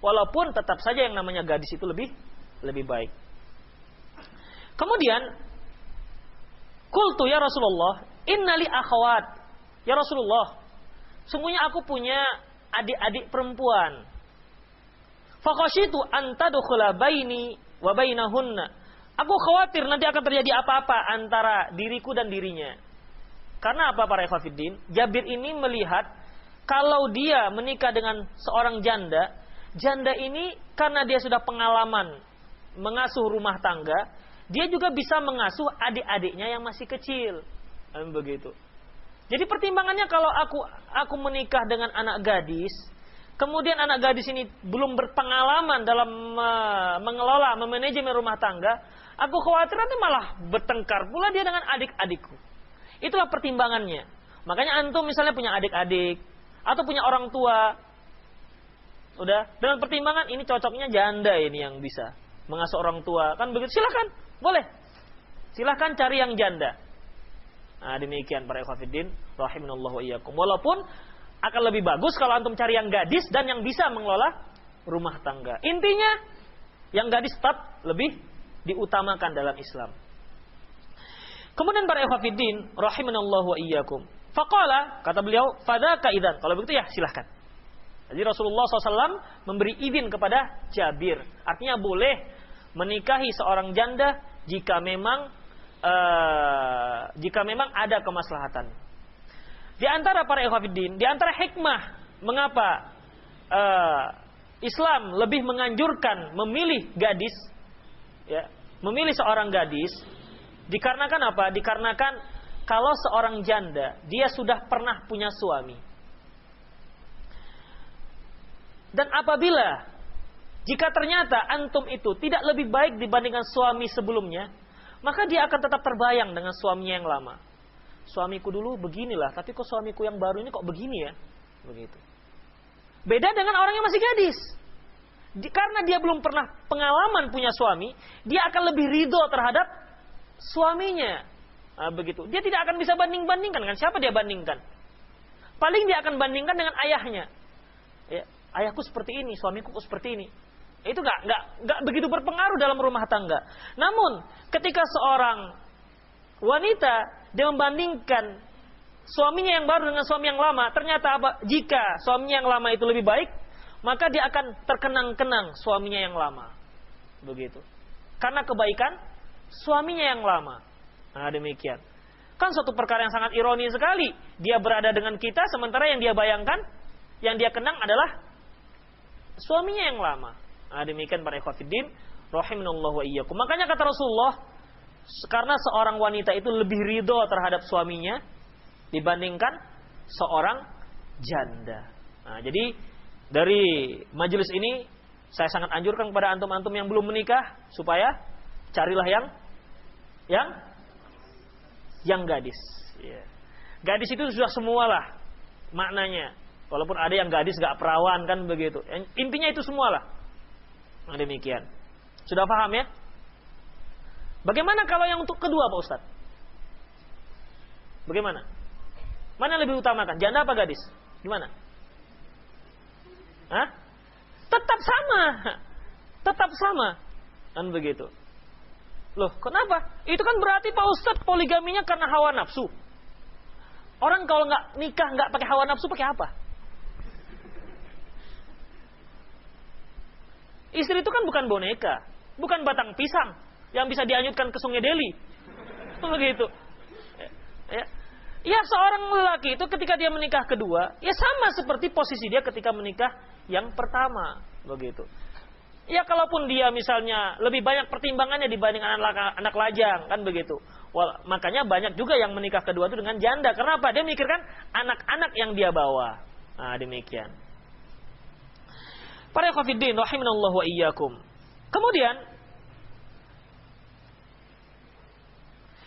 Walaupun tetap saja yang namanya gadis itu lebih baik. Kemudian, qultu ya Rasulullah, innali akhawat. Ya Rasulullah, sungguhnya aku punya adik-adik perempuan. Faqashitu an tadkhula baini wa bainahunna. Aku khawatir nanti akan terjadi apa-apa antara diriku dan dirinya. Karena apa para ikhwatiddin? Jabir ini melihat kalau dia menikah dengan seorang janda, janda ini karena dia sudah pengalaman mengasuh rumah tangga, dia juga bisa mengasuh adik-adiknya yang masih kecil. Begitu. Jadi pertimbangannya kalau aku menikah dengan anak gadis, kemudian anak gadis ini belum berpengalaman dalam mengelola, memanajemen rumah tangga, aku khawatir nanti malah bertengkar pula dia dengan adik-adikku. Itulah pertimbangannya. Makanya antum misalnya punya adik-adik atau punya orang tua, udah dengan pertimbangan ini cocoknya janda ini yang bisa mengasuh orang tua, kan begitu, silakan, boleh, silakan cari yang janda. Nah, demikian para ikhwatiddin rahimanallahu wa iyyakum. Walaupun akan lebih bagus kalau antum cari yang gadis dan yang bisa mengelola rumah tangga. Intinya yang gadis tetap lebih diutamakan dalam Islam. Kemudian para ikhwatiddin rahimanallahu wa iyyakum. Faqala, kata beliau, fadzaka idzan. Kalau begitu ya silahkan. Jadi Rasulullah SAW memberi izin kepada Jabir. Artinya boleh menikahi seorang janda jika memang ada kemaslahatan. Di antara para ikhwatiddin, di antara hikmah mengapa Islam lebih menganjurkan memilih gadis, ya, memilih seorang gadis, dikarenakan apa? Dikarenakan kalau seorang janda dia sudah pernah punya suami. Dan apabila jika ternyata antum itu tidak lebih baik dibandingkan suami sebelumnya, maka dia akan tetap terbayang dengan suaminya yang lama. Suamiku dulu beginilah, tapi kok suamiku yang baru ini kok begini ya? Begitu. Beda dengan orang yang masih gadis. Karena dia belum pernah pengalaman punya suami, dia akan lebih ridho terhadap suaminya. Begitu. Dia tidak akan bisa banding-bandingkan dengan siapa dia bandingkan. Paling dia akan bandingkan dengan ayahnya. Ya, ayahku seperti ini, suamiku seperti ini. Itu nggak begitu berpengaruh dalam rumah tangga. Namun ketika seorang wanita dia membandingkan suaminya yang baru dengan suami yang lama, ternyata apa? Jika suaminya yang lama itu lebih baik, maka dia akan terkenang-kenang suaminya yang lama. Begitu. Karena kebaikan suaminya yang lama. Nah, demikian. Kan suatu perkara yang sangat ironi sekali. Dia berada dengan kita sementara yang dia bayangkan, yang dia kenang adalah suaminya yang lama. Nah, demikian para ikhwatiddin rahimanallahu wa iyyakum. Makanya kata Rasulullah, karena seorang wanita itu lebih ridho terhadap suaminya dibandingkan seorang janda. Nah, jadi dari majelis ini saya sangat anjurkan kepada antum-antum yang belum menikah supaya carilah yang Yang gadis. Ya. Gadis itu sudah semualah maknanya. Walaupun ada yang gadis gak perawan kan begitu. Intinya itu semualah. Nah, demikian. Sudah paham ya? Bagaimana kalau yang untuk kedua Pak Ustadz? Bagaimana? Mana yang lebih utamakan? Janda apa gadis? Gimana? Hah? Tetap sama. Tetap sama. Kan begitu. Loh, kenapa? Itu kan berarti Pak Ustadz poligaminya karena hawa nafsu. Orang kalau nggak nikah nggak pakai hawa nafsu pakai apa? Istri itu kan bukan boneka, bukan batang pisang yang bisa dianyutkan ke Sungai Deli. Begitu. Ya, seorang lelaki itu ketika dia menikah kedua, ya sama seperti posisi dia ketika menikah yang pertama, begitu. Ya kalaupun dia misalnya lebih banyak pertimbangannya dibanding anak lajang, kan begitu. Makanya banyak juga yang menikah kedua itu dengan janda. Kenapa? Dia mikirkan anak-anak yang dia bawa. Nah, demikian. Para ikhwatiddin rahimanallahu wa iyyakum. Kemudian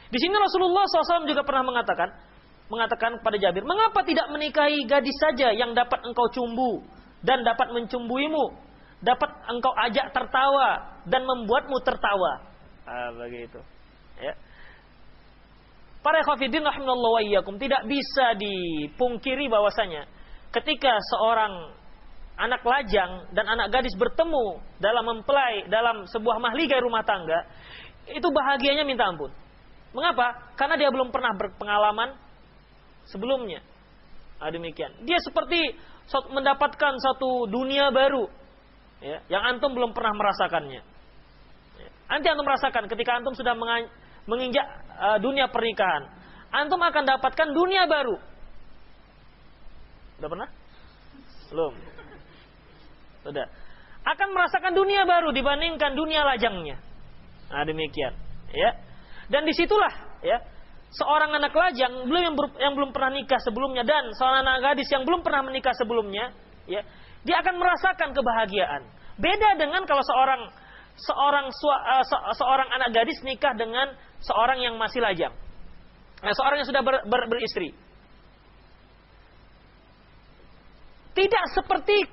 di sini Rasulullah SAW juga pernah mengatakan kepada Jabir, mengapa tidak menikahi gadis saja yang dapat engkau cumbu dan dapat mencumbuimu, dapat engkau ajak tertawa dan membuatmu tertawa. Begitu. Ya. Para ikhwatiddin rahimanallahu wa iyyakum, tidak bisa dipungkiri bahwasanya ketika seorang anak lajang dan anak gadis bertemu dalam mempelai dalam sebuah mahligai rumah tangga, itu bahagianya minta ampun. Mengapa? Karena dia belum pernah berpengalaman sebelumnya. Demikian. Dia seperti mendapatkan satu dunia baru, ya, yang antum belum pernah merasakannya. Ya. Nanti antum merasakan ketika antum sudah menginjak dunia pernikahan, antum akan dapatkan dunia baru. Sudah pernah? Belum. Sudah. Akan merasakan dunia baru dibandingkan dunia lajangnya. Nah, demikian, ya. Dan disitulah, ya, seorang anak lajang yang belum pernah nikah sebelumnya dan seorang anak gadis yang belum pernah menikah sebelumnya, ya, dia akan merasakan kebahagiaan. Beda dengan kalau seorang anak gadis nikah dengan seorang yang masih lajang. Nah, seorang yang sudah beristri. Tidak seperti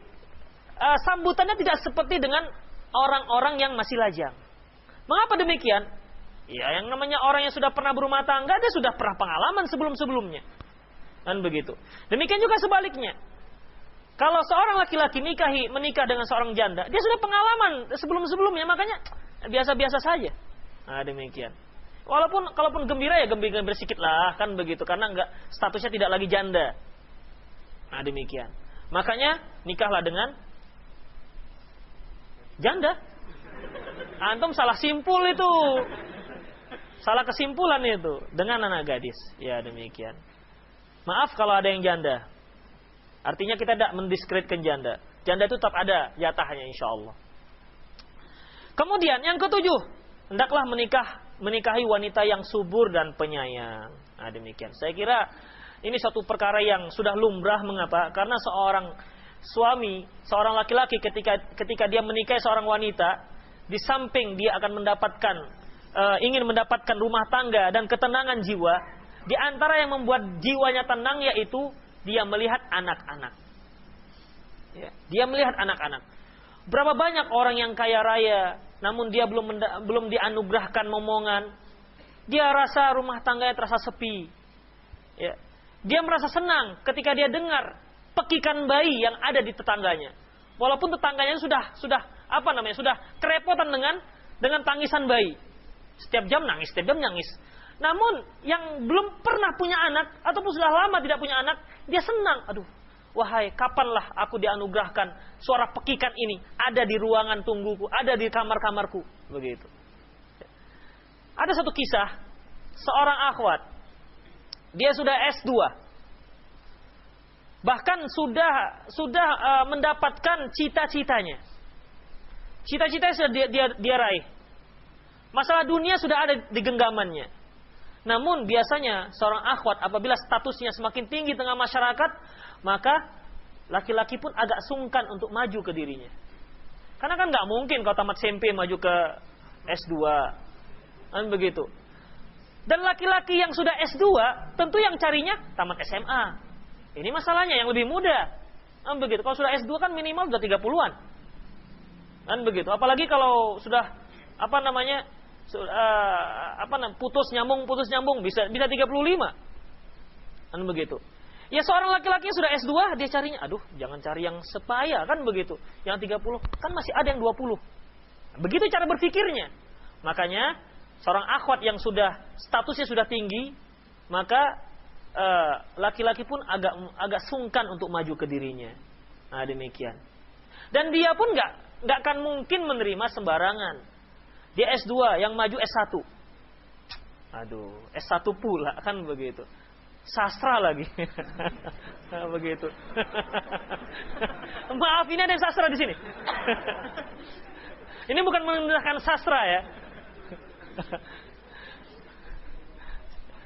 sambutannya tidak seperti dengan orang-orang yang masih lajang. Mengapa demikian? Ya, yang namanya orang yang sudah pernah berumah tangga, dia sudah pernah pengalaman sebelum-sebelumnya. Dan begitu. Demikian juga sebaliknya. Kalau seorang laki-laki menikah dengan seorang janda, dia sudah pengalaman sebelum-sebelumnya, makanya biasa-biasa saja. Nah, demikian. Kalaupun gembira ya gembira sedikit lah, kan begitu, karena statusnya tidak lagi janda. Nah, demikian. Makanya nikahlah dengan janda. Antum salah simpul itu. Salah kesimpulan itu dengan anak gadis. Ya, demikian. Maaf kalau ada yang janda. Artinya kita tidak mendiskreditkan janda. Janda itu tetap ada jatahnya insyaallah. Kemudian yang ketujuh, hendaklah menikahi wanita yang subur dan penyayang. Nah, demikian. Saya kira ini satu perkara yang sudah lumrah. Mengapa? Karena seorang suami, seorang laki-laki ketika dia menikahi seorang wanita, di samping dia akan ingin mendapatkan rumah tangga dan ketenangan jiwa, di antara yang membuat jiwanya tenang yaitu dia melihat anak-anak. Ya, dia melihat anak-anak. Berapa banyak orang yang kaya raya, namun dia belum dianugerahkan momongan. Dia rasa rumah tangganya terasa sepi. Ya. Dia merasa senang ketika dia dengar pekikan bayi yang ada di tetangganya. Walaupun tetangganya sudah kerepotan dengan tangisan bayi. Setiap jam nangis. Namun yang belum pernah punya anak ataupun sudah lama tidak punya anak, dia senang. Aduh, wahai kapanlah aku dianugerahkan suara pekikan ini ada di ruangan tungguku, ada di kamar-kamarku, begitu. Ada satu kisah seorang akhwat. Dia sudah S2. Bahkan sudah mendapatkan cita-citanya. Cita-citanya sudah dia raih. Masalah dunia sudah ada di genggamannya. Namun biasanya seorang akhwat apabila statusnya semakin tinggi tengah masyarakat, maka laki-laki pun agak sungkan untuk maju ke dirinya. Karena kan nggak mungkin kalau tamat SMP maju ke S2, kan begitu. Dan laki-laki yang sudah S2 tentu yang carinya tamat SMA. Ini masalahnya yang lebih mudah. Kan begitu. Kalau sudah S2 kan minimal sudah 30-an. Kan begitu. Apalagi kalau sudah putus nyambung bisa 35. Kan begitu. Ya seorang laki-laki yang sudah S2 dia carinya, aduh jangan cari yang sepaya kan begitu. Yang 30 kan masih ada yang 20. Begitu cara berpikirnya. Makanya seorang akhwat yang sudah statusnya sudah tinggi, maka laki-laki pun agak sungkan untuk maju ke dirinya. Nah, demikian. Dan dia pun nggak akan mungkin menerima sembarangan. Dia S2 yang maju S1. Aduh, S1 pula kan begitu. Sastra lagi. Nah, begitu. Maaf, ini ada yang sastra di sini. Ini bukan menggunakan sastra ya.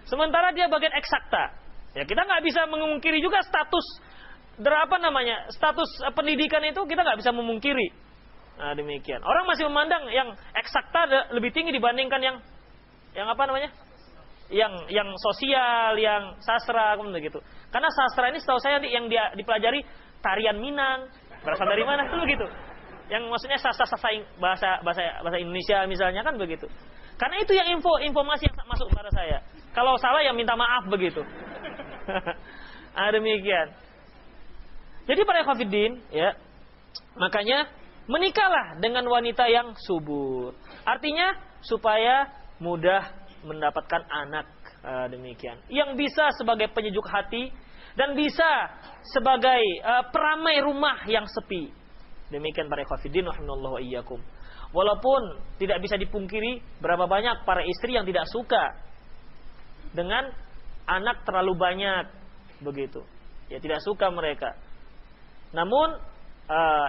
Sementara dia bagian eksakta. Ya kita nggak bisa memungkiri juga status status pendidikan itu kita nggak bisa memungkiri. Nah, demikian. Orang masih memandang yang eksakta lebih tinggi dibandingkan yang yang sosial, yang sastra, begitu. Karena sastra ini setahu saya yang dia dipelajari tarian Minang, berasal dari mana itu begitu. Yang maksudnya sastra bahasa Indonesia misalnya kan begitu. Karena itu yang informasi yang masuk kepada saya. Kalau salah ya minta maaf begitu. Demikian. Jadi para ikhwatiddin ya, makanya menikahlah dengan wanita yang subur. Artinya supaya mudah mendapatkan anak, demikian. Yang bisa sebagai penyejuk hati dan bisa sebagai peramai rumah yang sepi. Demikian para ikhwatiddin rahimallahu wa iyyakum. Walaupun tidak bisa dipungkiri berapa banyak para istri yang tidak suka dengan anak terlalu banyak, begitu. Ya tidak suka mereka. Namun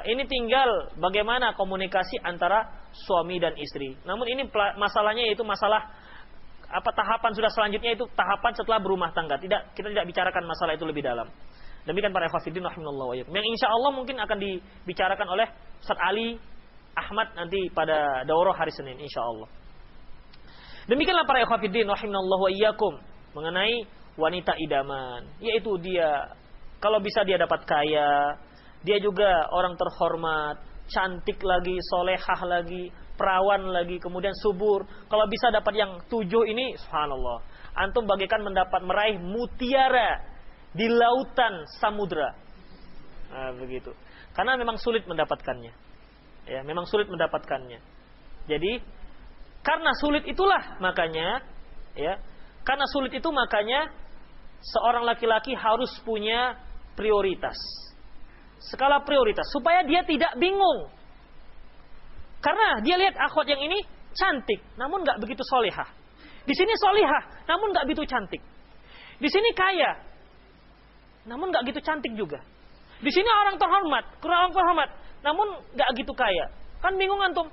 ini tinggal bagaimana komunikasi antara suami dan istri. Namun ini masalahnya yaitu masalah tahapan sudah selanjutnya itu tahapan setelah berumah tangga. Kita tidak bicarakan masalah itu lebih dalam. Demikian para ikhwatiddin rahimallahu wa iyyakum. Yang insyaallah mungkin akan dibicarakan oleh Ustaz Ali Ahmad nanti pada daurah hari Senin insyaallah. Demikianlah para ikhwatiddin rahimallahu wa iyyakum mengenai wanita idaman, yaitu dia kalau bisa dia dapat kaya, dia juga orang terhormat, cantik lagi, solehah lagi, perawan lagi, kemudian subur. Kalau bisa dapat yang 7 ini, subhanallah, antum bagaikan meraih mutiara di lautan samudra. Nah, begitu. Karena memang sulit mendapatkannya. Ya, memang sulit mendapatkannya. Jadi, karena sulit itulah makanya, ya, karena sulit itu makanya seorang laki-laki harus punya prioritas. Skala prioritas supaya dia tidak bingung. Karena dia lihat akhwat yang ini cantik, namun nggak begitu solehah. Di sini solehah, namun nggak begitu cantik. Di sini kaya, namun nggak gitu cantik juga. Di sini orang terhormat, namun nggak gitu kaya. Kan bingung antum.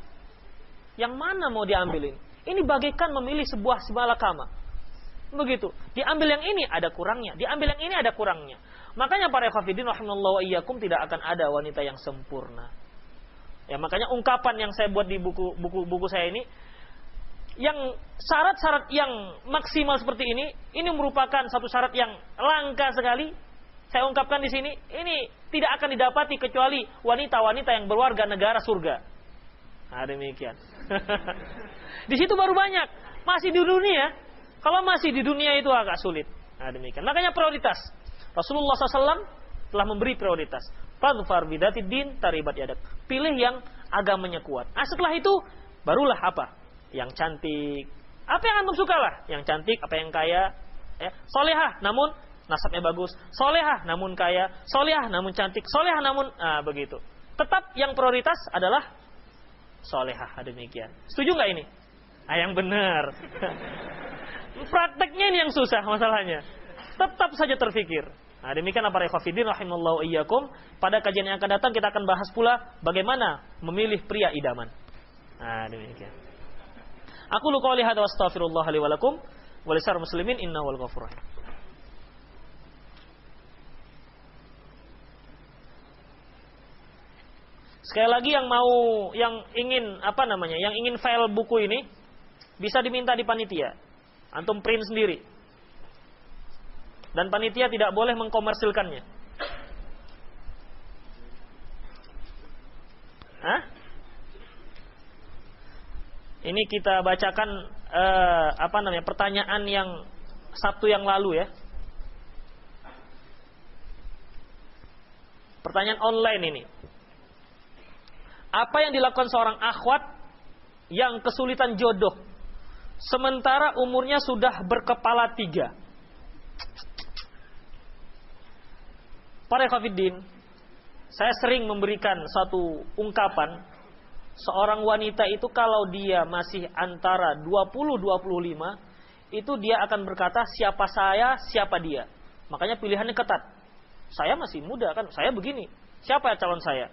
Yang mana mau diambilin? Ini bagaikan memilih sebuah malakama. Begitu. Diambil yang ini ada kurangnya, diambil yang ini ada kurangnya. Makanya para ikhwatiddin rahimallahu wa iyyakum tidak akan ada wanita yang sempurna. Ya, makanya ungkapan yang saya buat di buku saya ini, yang syarat-syarat yang maksimal seperti ini merupakan satu syarat yang langka sekali. Saya ungkapkan di sini, ini tidak akan didapati kecuali wanita-wanita yang berwarga negara surga. Nah, demikian. Di situ baru banyak. Masih di dunia, kalau masih di dunia itu agak sulit. Nah, demikian. Makanya prioritas. Rasulullah SAW telah memberi prioritas. Fadfar bidatid din taribat yadak. Pilih yang agamanya kuat. Nah, setelah itu barulah apa? Yang cantik. Apa yang antum suka lah? Yang cantik, apa yang kaya, ya. Solehah namun nasabnya bagus. Solehah namun kaya. Solehah namun cantik. Solehah namun begitu. Tetap yang prioritas adalah solehah. Demikian. Setuju nggak ini? Yang benar. Prakteknya ini yang susah masalahnya. Tetap saja terfikir. Nah, demikianlah para ikhwatiddin rahimallahu iyyakum. Pada kajian yang akan datang kita akan bahas pula bagaimana memilih pria idaman. Nah, demikian. Aku lu qouli hadza wa astaghfirullah li wa lakum wa lisal muslimin innahu wal ghafurur rahim. Sekali lagi yang ingin yang ingin file buku ini bisa diminta di panitia. Antum print sendiri. Dan panitia tidak boleh mengkomersilkannya. Hah? Ini kita bacakan pertanyaan yang Sabtu yang lalu ya. Pertanyaan online ini. Apa yang dilakukan seorang akhwat yang kesulitan jodoh sementara umurnya sudah berkepala 3? Para ikhwatiddin, saya sering memberikan satu ungkapan, seorang wanita itu kalau dia masih antara 20-25, itu dia akan berkata siapa saya, siapa dia. Makanya pilihannya ketat. Saya masih muda kan, saya begini. Siapa calon saya?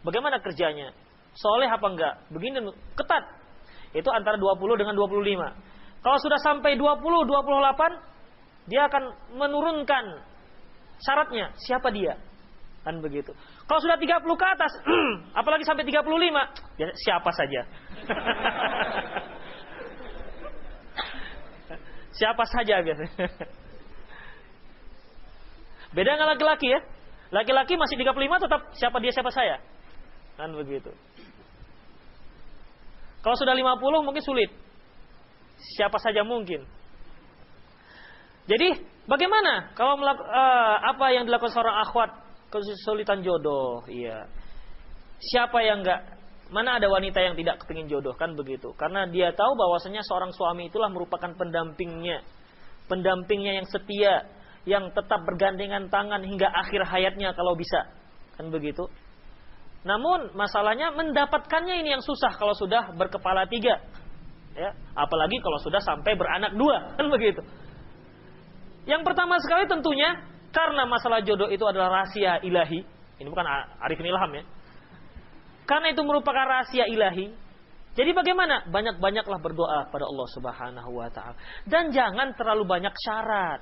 Bagaimana kerjanya? Soleh apa enggak? Begini, ketat. Itu antara 20 dengan 25. Kalau sudah sampai 20-28, dia akan menurunkan syaratnya. Siapa dia? Kan begitu. Kalau sudah 30 ke atas, apalagi sampai 35, ya siapa saja. Siapa saja biasanya. Beda dengan laki-laki ya. Laki-laki masih 35 tetap siapa dia siapa saya. Kan begitu. Kalau sudah 50 mungkin sulit. Siapa saja mungkin. Jadi bagaimana kalau apa yang dilakukan seorang akhwat kesulitan jodoh? Iya. Siapa yang enggak? Mana ada wanita yang tidak kepingin jodoh, kan begitu. Karena dia tahu bahwasanya seorang suami itulah merupakan pendampingnya. Pendampingnya yang setia, yang tetap bergandengan tangan hingga akhir hayatnya kalau bisa. Kan begitu. Namun masalahnya mendapatkannya ini yang susah kalau sudah berkepala 3. Ya, apalagi kalau sudah sampai beranak 2, kan begitu. Yang pertama sekali tentunya karena masalah jodoh itu adalah rahasia ilahi. Ini bukan arifin ilham ya. Karena itu merupakan rahasia ilahi. Jadi bagaimana? Banyak-banyaklah berdoa pada Allah Subhanahu wa taala. Dan jangan terlalu banyak syarat.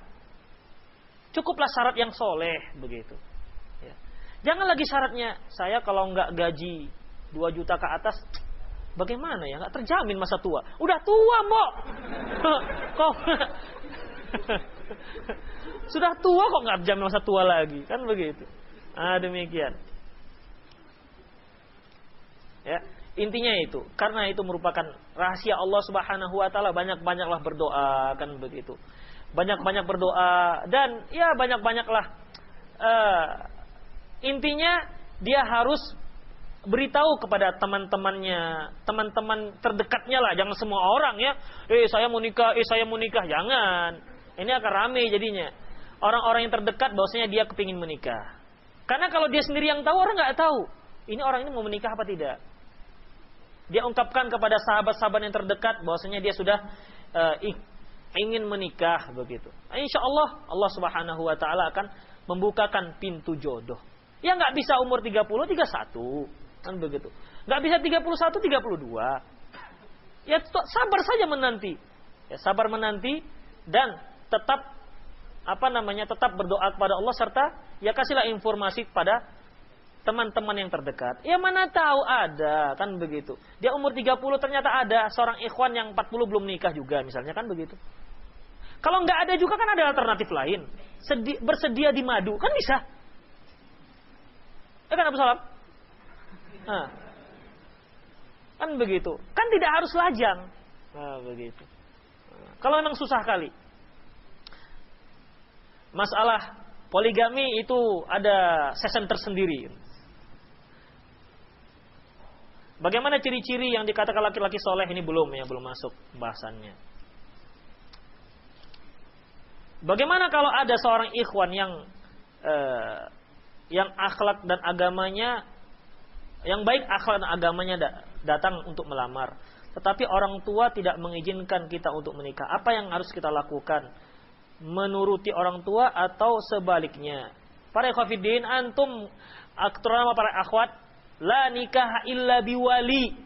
Cukuplah syarat yang soleh begitu. Ya. Jangan lagi syaratnya saya kalau nggak gaji 2 juta ke atas, bagaimana ya? Nggak terjamin masa tua. Udah tua, Mbok. Kok sudah tua kok nggak terjamin masa tua lagi, kan begitu. Demikian. Ya, intinya itu. Karena itu merupakan rahasia Allah Subhanahu wa taala, banyak-banyaklah berdoa, kan begitu. Banyak-banyak berdoa dan ya banyak-banyaklah intinya dia harus beritahu kepada teman-temannya, teman-teman terdekatnya lah, jangan semua orang ya. Saya mau nikah, jangan. Ini akan ramai jadinya. Orang-orang yang terdekat bahwasanya dia kepingin menikah. Karena kalau dia sendiri yang tahu, orang nggak tahu. Ini orang ini mau menikah apa tidak. Dia ungkapkan kepada sahabat-sahabat yang terdekat bahwasanya dia sudah ingin menikah begitu. Insya Allah Allah Subhanahu wa taala akan membukakan pintu jodoh. Ya nggak bisa umur 30, 31 kan begitu. Nggak bisa 31, 32. Ya sabar saja menanti. Ya sabar menanti dan tetap tetap berdoa kepada Allah serta ya kasihlah informasi kepada teman-teman yang terdekat. Ya mana tahu ada kan begitu. Dia umur 30 ternyata ada seorang ikhwan yang 40 belum nikah juga misalnya kan begitu. Kalau nggak ada juga kan ada alternatif lain. Bersedia di madu kan bisa. Ya kan Abu Salam? Kan begitu. Kan tidak harus lajang. Begitu. Kalau memang susah kali. Masalah poligami itu ada sesen tersendiri. Bagaimana ciri-ciri yang dikatakan laki-laki soleh ini belum masuk bahasannya. Bagaimana kalau ada seorang ikhwan yang akhlak dan agamanya yang baik akhlak dan agamanya datang untuk melamar, tetapi orang tua tidak mengizinkan kita untuk menikah. Apa yang harus kita lakukan? Menuruti orang tua atau sebaliknya? Para ikhwatiddin, antum terutama para akhwat, la nikah illa biwali.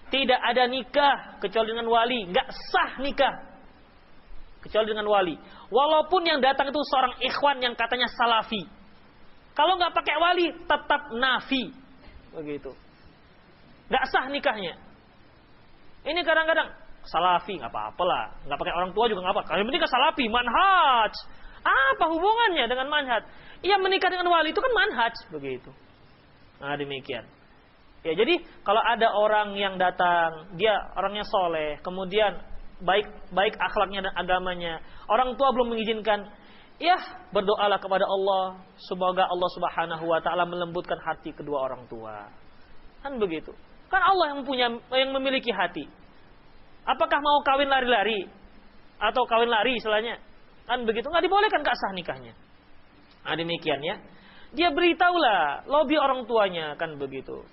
Tidak ada nikah kecuali dengan wali. Enggak sah nikah kecuali dengan wali. Walaupun yang datang itu seorang ikhwan yang katanya salafi. Kalau enggak pakai wali tetap nafi. Begitu. Enggak sah nikahnya. Ini kadang-kadang salafi, nggak apa-apa lah. Nggak pakai orang tua juga nggak apa. Yang penting kan salafi, manhaj. Apa hubungannya dengan manhaj? Ia menikah dengan wali itu kan manhaj, begitu. Nah, demikian. Ya, jadi kalau ada orang yang datang, dia orangnya soleh, kemudian baik akhlaknya dan agamanya, orang tua belum mengizinkan, ya berdoalah kepada Allah, semoga Allah Subhanahu wa taala melembutkan hati kedua orang tua. Kan begitu. Kan Allah yang memiliki hati. Apakah mau kawin lari-lari atau kawin lari istilahnya? Kan begitu, enggak dibolehkan enggak sah nikahnya. Nah, demikian ya. Dia beritahulah lobby orang tuanya, kan begitu.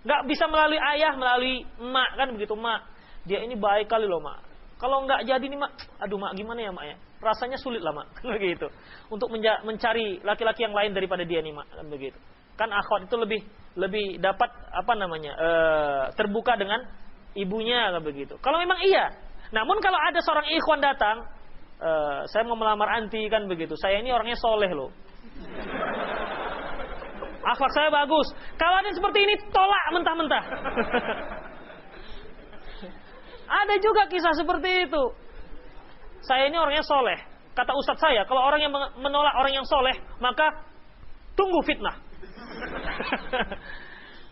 Enggak bisa melalui ayah, melalui emak, kan begitu, mak. Dia ini baik kali loh, mak. Kalau enggak jadi nih, mak. Aduh, mak, gimana ya, mak ya? Rasanya sulit lah, mak. Kan begitu. Untuk mencari laki-laki yang lain daripada dia nih, mak. Kan begitu. Kan akhwat itu lebih dapat terbuka dengan ibunya, kan begitu. Kalau memang iya. Namun kalau ada seorang ikhwan datang, saya mau melamar anti, kan begitu. Saya ini orangnya soleh loh. Akhlak saya bagus. Kalau ada yang seperti ini, tolak mentah-mentah. Ada juga kisah seperti itu. Saya ini orangnya soleh. Kata ustadz saya, kalau orang yang menolak orang yang soleh, maka tunggu fitnah.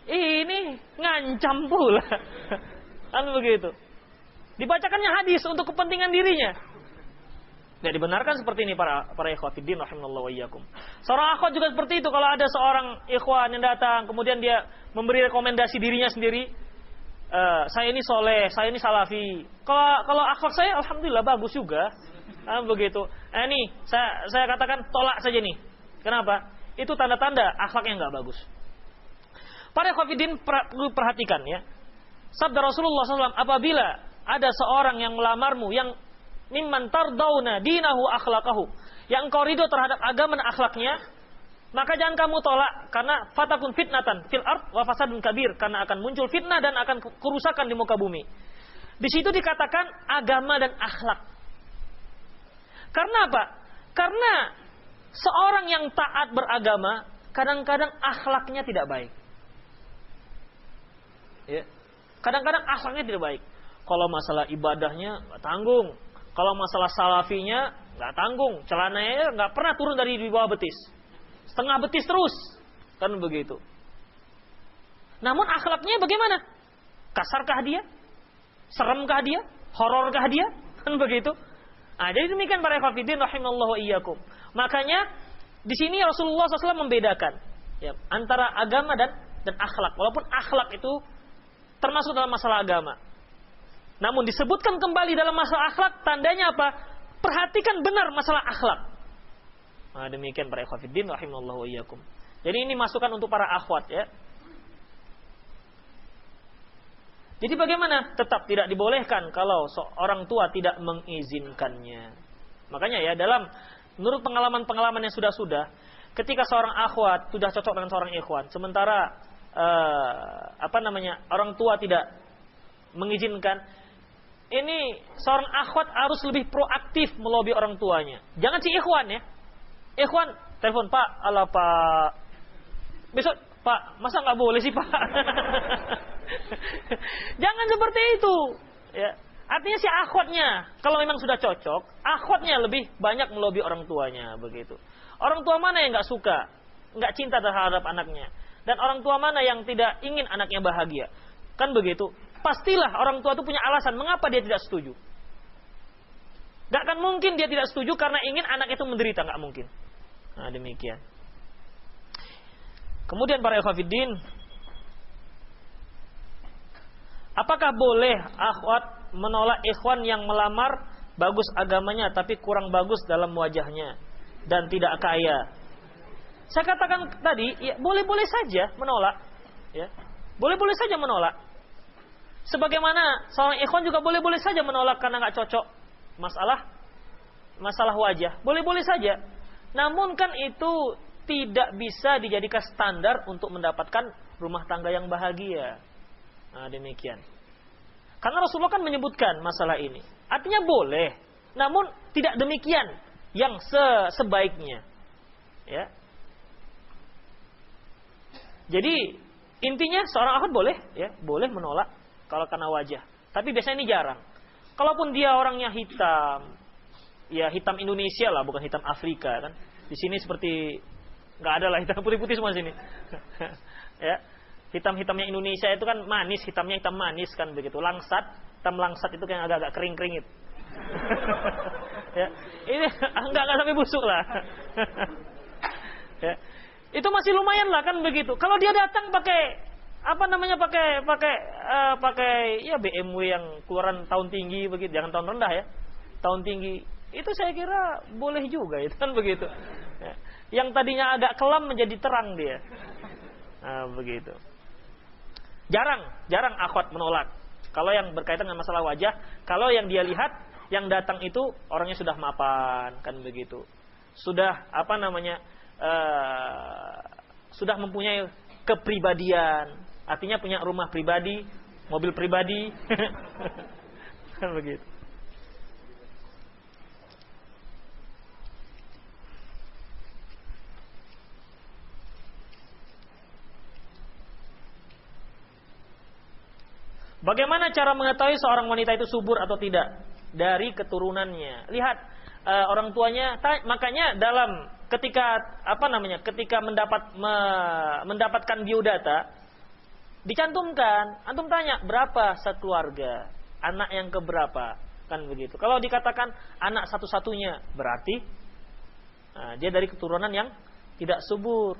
Ini ngancam pula. Kan begitu. Dibacakannya hadis untuk kepentingan dirinya. Tidak dibenarkan seperti ini para ikhwatiddin rahimallahu wa iyyakum. Seorang akhwat juga seperti itu. Kalau ada seorang ikhwan yang datang, kemudian dia memberi rekomendasi dirinya sendiri, saya ini soleh, saya ini salafi. Kalau akhlak saya alhamdulillah bagus juga. Begitu. Ini saya katakan tolak saja nih. Kenapa? Itu tanda-tanda akhlaknya nggak bagus. Para ikhwatiddin perlu perhatikan ya. Sabda Rasulullah SAW, apabila ada seorang yang melamarmu, yang mimman tardawna dinahu akhlaqahu, yang engkau ridho terhadap agama dan akhlaknya, maka jangan kamu tolak, karena fatakun fitnatan fil ard wa fasadun kabir, karena akan muncul fitnah dan akan kerusakan di muka bumi. Di situ dikatakan agama dan akhlak. Karena apa? Karena seorang yang taat beragama kadang-kadang akhlaknya tidak baik. Ya. Kadang-kadang akhlaknya tidak baik. Kalau masalah ibadahnya nggak tanggung. Kalau masalah salafinya nggak tanggung, celananya nggak pernah turun dari di bawah betis, setengah betis terus, kan begitu. Namun akhlaknya bagaimana? Kasarkah dia? Seremkah dia? Hororkah dia? Kan begitu. Nah, jadi demikian para ikhwatiddin rahimallahu wa iyyakum. Makanya di sini Rasulullah SAW membedakan ya, antara agama dan akhlak. Walaupun akhlak itu termasuk dalam masalah agama. Namun disebutkan kembali dalam masalah akhlak, tandanya apa? Perhatikan benar masalah akhlak. Nah, demikian para ikhwatiddin rahimallahu wa iyyakum. Jadi ini masukan untuk para akhwat ya. Jadi bagaimana? Tetap tidak dibolehkan kalau seorang tua tidak mengizinkannya. Makanya ya, menurut pengalaman-pengalaman yang sudah-sudah, ketika seorang akhwat sudah cocok dengan seorang ikhwan, sementara orang tua tidak mengizinkan, ini seorang akhwat harus lebih proaktif melobi orang tuanya. Jangan si ikhwan ya. Ikhwan telepon, Pak, ala Pak. Besok, Pak, masa nggak boleh sih Pak? Jangan seperti itu. Ya. Artinya si akhwatnya, kalau memang sudah cocok, akhwatnya lebih banyak melobi orang tuanya, begitu. Orang tua mana yang nggak suka, nggak cinta terhadap anaknya, dan orang tua mana yang tidak ingin anaknya bahagia, kan begitu. Pastilah orang tua itu punya alasan mengapa dia tidak setuju. Gak akan mungkin dia tidak setuju karena ingin anak itu menderita, gak mungkin. Nah, demikian. Kemudian para ikhwatiddin, apakah boleh akhwat menolak ikhwan yang melamar bagus agamanya tapi kurang bagus dalam wajahnya dan tidak kaya? Saya katakan tadi, ya boleh-boleh saja menolak, ya. Boleh-boleh saja menolak. Sebagaimana seorang ikhwan juga boleh-boleh saja menolak karena nggak cocok masalah wajah, boleh-boleh saja. Namun kan itu tidak bisa dijadikan standar untuk mendapatkan rumah tangga yang bahagia. Nah, demikian. Karena Rasulullah kan menyebutkan masalah ini. Artinya boleh, namun tidak demikian yang sebaiknya. Ya. Jadi intinya seorang akhwat boleh, ya, boleh menolak kalau karena wajah. Tapi biasanya ini jarang. Kalaupun dia orangnya hitam, ya hitam Indonesia lah, bukan hitam Afrika kan. Di sini seperti nggak ada lah hitam, putih-putih semua sini. Ya, hitam-hitamnya Indonesia itu kan manis, hitamnya hitam manis kan begitu. Langsat, hitam langsat itu kan agak-agak kering-kering itu. Ya, ini enggak sampai busuk lah. Ya, itu masih lumayan lah kan begitu. Kalau dia datang pakai pakai ya BMW yang keluaran tahun tinggi begitu, jangan tahun rendah ya, tahun tinggi, itu saya kira boleh juga itu kan begitu. Ya. Yang tadinya agak kelam menjadi terang dia. Nah, begitu. Jarang akhwat menolak. Kalau yang berkaitan dengan masalah wajah, kalau yang dia lihat yang datang itu orangnya sudah mapan kan begitu. Sudah sudah mempunyai kepribadian. Artinya punya rumah pribadi, mobil pribadi. Kan begitu. Bagaimana cara mengetahui seorang wanita itu subur atau tidak? Dari keturunannya. Lihat orang tuanya, makanya dalam ketika mendapatkan biodata dicantumkan, antum tanya berapa sekeluarga, anak yang keberapa, kan begitu. Kalau dikatakan anak satu-satunya, berarti dia dari keturunan yang tidak subur.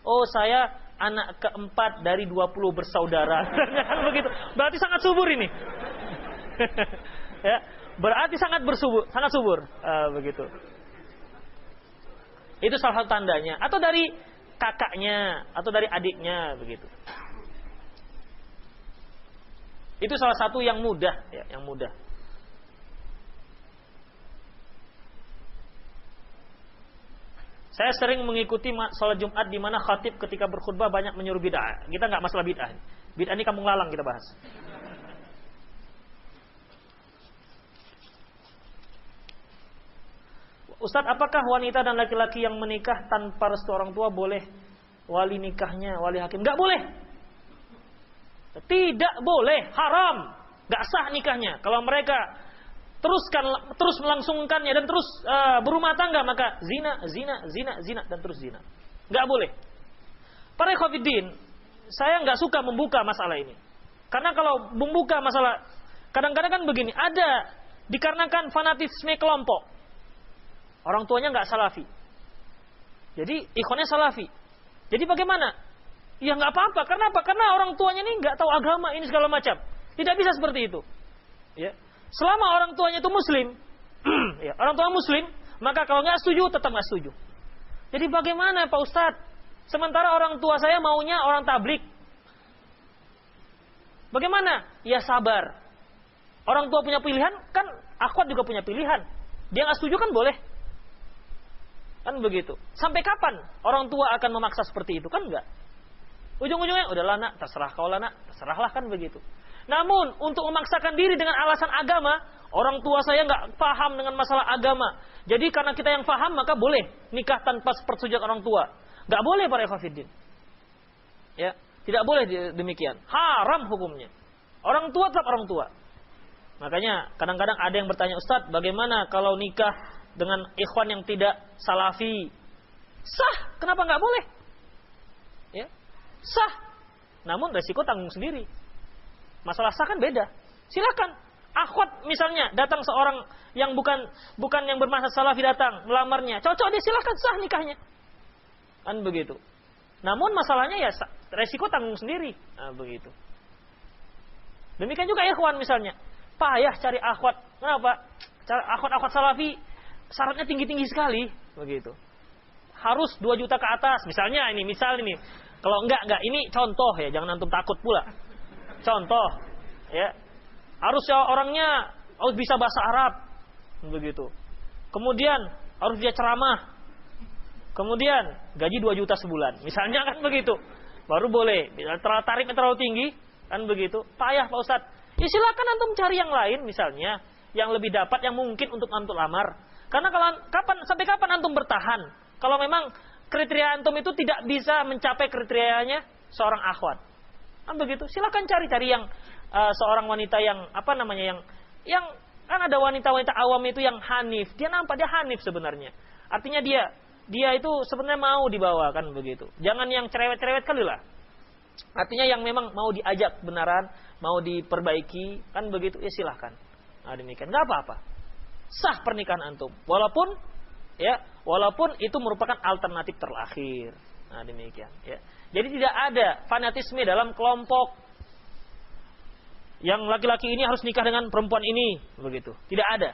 Oh, saya anak keempat dari 20 bersaudara. Kan begitu. Berarti sangat subur ini. Ya, berarti sangat subur, begitu. Itu salah satu tandanya. Atau dari kakaknya, atau dari adiknya, begitu. Itu salah satu yang mudah, ya, yang mudah. Saya sering mengikuti sholat Jumat di mana khatib ketika berkhutbah banyak menyuruh bid'ah. Kita nggak masalah bid'ah. Bid'ah ini kampung lalang kita bahas. Ustadz, apakah wanita dan laki-laki yang menikah tanpa restu orang tua boleh wali nikahnya, wali hakim? Nggak boleh. Tidak boleh, haram, nggak sah nikahnya. Kalau mereka terus melangsungkannya dan terus berumah tangga, maka zina dan terus zina. Nggak boleh. Para ikhwatiddin, saya nggak suka membuka masalah ini. Karena kalau membuka masalah, kadang-kadang kan begini, ada dikarenakan fanatisme kelompok. Orang tuanya nggak salafi. Jadi ikhwannya salafi. Jadi bagaimana? Ya nggak apa-apa. Kenapa? Karena orang tuanya ini nggak tahu agama ini segala macam. Tidak bisa seperti itu. Ya. Selama orang tuanya itu muslim, ya, orang tua muslim, maka kalau nggak setuju tetap nggak setuju. Jadi bagaimana Pak Ustadz? Sementara orang tua saya maunya orang tablik. Bagaimana? Ya sabar. Orang tua punya pilihan, kan akhwat juga punya pilihan. Dia nggak setuju kan boleh. Kan begitu. Sampai kapan orang tua akan memaksa seperti itu? Kan enggak. Ujung-ujungnya, udahlah nak, terserah kau lah nak, terserahlah, kan begitu. Namun, untuk memaksakan diri dengan alasan agama, orang tua saya nggak paham dengan masalah agama. Jadi karena kita yang paham, maka boleh nikah tanpa persetujuan orang tua. Nggak boleh para ikhwatiddin. Ya, tidak boleh demikian. Haram hukumnya. Orang tua tetap orang tua. Makanya kadang-kadang ada yang bertanya, Ustadz, bagaimana kalau nikah dengan ikhwan yang tidak salafi? Sah, kenapa nggak boleh? Ya, sah. Namun resiko tanggung sendiri. Masalah sah kan beda. Silakan. Akhwat misalnya datang seorang yang bukan yang bermaksud salafi datang melamarnya, cocok dia, silakan, sah nikahnya. Kan begitu. Namun masalahnya ya resiko tanggung sendiri. Nah, begitu. Demikian juga ikhwan misalnya. Payah cari akhwat. Kenapa? Cari akhwat salafi syaratnya tinggi-tinggi sekali, begitu. Harus 2 juta ke atas. Misalnya ini, kalau enggak, ini contoh ya, jangan antum takut pula. Contoh, ya. Harus ya orangnya harus bisa bahasa Arab, begitu. Kemudian harus dia ceramah. Kemudian gaji 2 juta sebulan. Misalnya kan begitu. Baru boleh. Tarifnya terlalu tinggi, kan begitu. Payah Pak Ustadz. Ya silakan antum cari yang lain misalnya, yang lebih dapat, yang mungkin untuk antum lamar. Karena sampai kapan antum bertahan? Kalau memang kriteria antum itu tidak bisa mencapai kriterianya seorang akhwat, kan begitu. Silakan cari yang seorang wanita yang yang Kan ada wanita-wanita awam itu yang hanif. Dia nampak dia hanif sebenarnya. Artinya dia itu sebenarnya mau dibawa, kan begitu. Jangan yang cerewet-cerewet kali lah. Artinya yang memang mau diajak benaran, mau diperbaiki, kan begitu, ya silahkan. Nah, demikian, nggak apa-apa. Sah pernikahan antum. Walaupun itu merupakan alternatif terakhir. Nah, demikian, ya. Jadi tidak ada fanatisme dalam kelompok. Yang laki-laki ini harus nikah dengan perempuan ini, begitu. Tidak ada.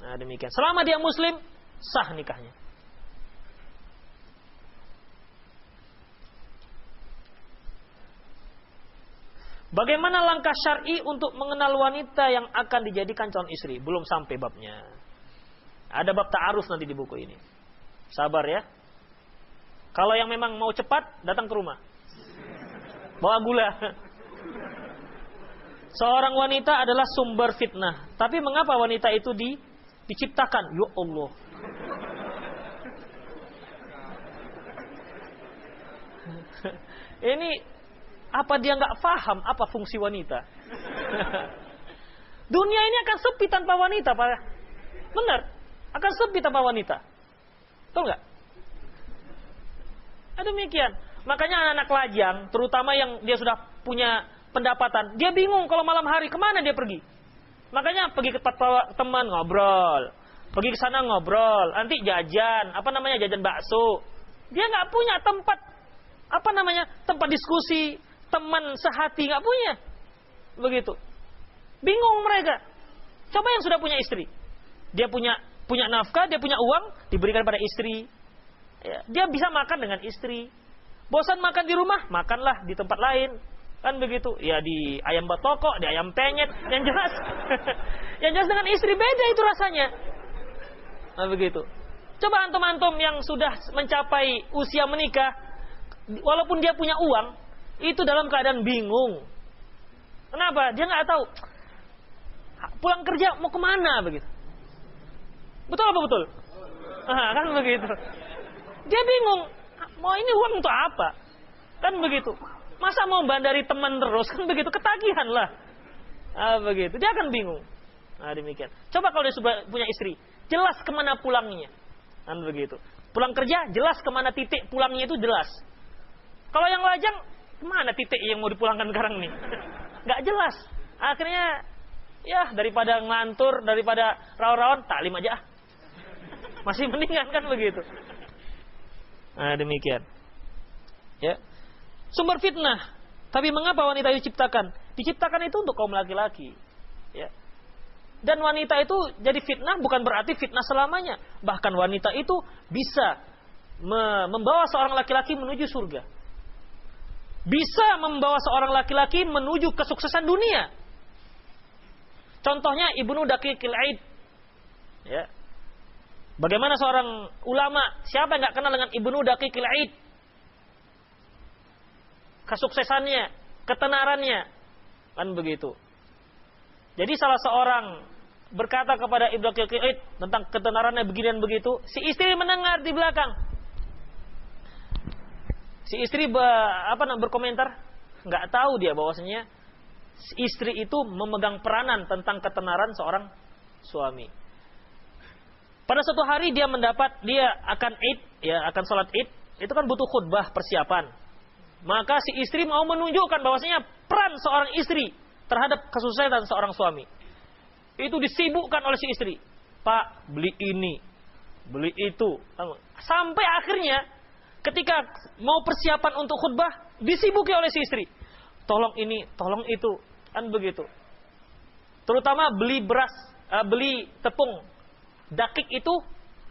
Nah, demikian. Selama dia muslim, sah nikahnya. Bagaimana langkah syar'i untuk mengenal wanita yang akan dijadikan calon istri? Belum sampai babnya. Ada bab ta'aruf nanti di buku ini. Sabar ya. Kalau yang memang mau cepat, datang ke rumah. Bawa gula. Seorang wanita adalah sumber fitnah. Tapi mengapa wanita itu diciptakan? Ya Allah. Ini apa dia nggak paham apa fungsi wanita? Dunia ini akan sepi tanpa wanita, Pak. Benar, akan sepi tanpa wanita. Betul nggak? Demikian. Makanya anak lajang, terutama yang dia sudah punya pendapatan, dia bingung kalau malam hari kemana dia pergi. Makanya pergi ke tempat teman ngobrol, pergi ke sana ngobrol, nanti jajan, jajan bakso. Dia nggak punya tempat, tempat diskusi, teman sehati, nggak punya. Begitu. Bingung mereka. Coba yang sudah punya istri, dia punya nafkah, dia punya uang, diberikan pada istri. Ya, dia bisa makan dengan istri. Bosan makan di rumah, makanlah di tempat lain. Kan begitu, ya di ayam batoko, di ayam penyet, yang jelas dengan istri beda itu rasanya. Nah begitu. Coba antum-antum yang sudah mencapai usia menikah, walaupun dia punya uang, itu dalam keadaan bingung. Kenapa? Dia nggak tahu. Pulang kerja mau kemana begitu. Betul apa betul? Kan begitu. Dia bingung. Mau ini uang untuk apa? Kan begitu. Masa mau bandari teman terus, kan begitu, ketagihan lah. Begitu, dia akan bingung. Nah, demikian. Coba kalau dia sudah punya istri, jelas kemana pulangnya. Kan begitu. Pulang kerja, jelas kemana titik pulangnya itu jelas. Kalau yang lajang, kemana titik yang mau dipulangkan sekarang nih? Nggak jelas. Akhirnya, ya daripada ngantur, daripada rawan-rawan, taklim aja. Masih mendingan kan begitu. Nah, demikian. Ya. Sumber fitnah. Tapi mengapa wanita itu diciptakan? Diciptakan itu untuk kaum laki-laki. Ya. Dan wanita itu jadi fitnah bukan berarti fitnah selamanya. Bahkan wanita itu bisa membawa seorang laki-laki menuju surga. Bisa membawa seorang laki-laki menuju kesuksesan dunia. Contohnya Ibnu Daqiqil Aid. Ya. Bagaimana seorang ulama, siapa yang nggak kenal dengan Ibnu Daqiqil Aid? Kesuksesannya, ketenarannya, kan begitu. Jadi salah seorang berkata kepada Ibnu Daqiqil Aid tentang ketenarannya begini dan begitu, si istri mendengar di belakang. Si istri berkomentar, nggak tahu dia bahwasanya si istri itu memegang peranan tentang ketenaran seorang suami. Pada suatu hari dia akan Id, ya akan sholat Id, itu kan butuh khutbah persiapan. Maka si istri mau menunjukkan bahwasanya peran seorang istri terhadap kesuksesan seorang suami. Itu disibukkan oleh si istri. Pak, beli ini, beli itu. Sampai akhirnya ketika mau persiapan untuk khutbah, disibuki oleh si istri. Tolong ini, tolong itu. Kan begitu. Terutama beli beras, beli tepung. Dakik itu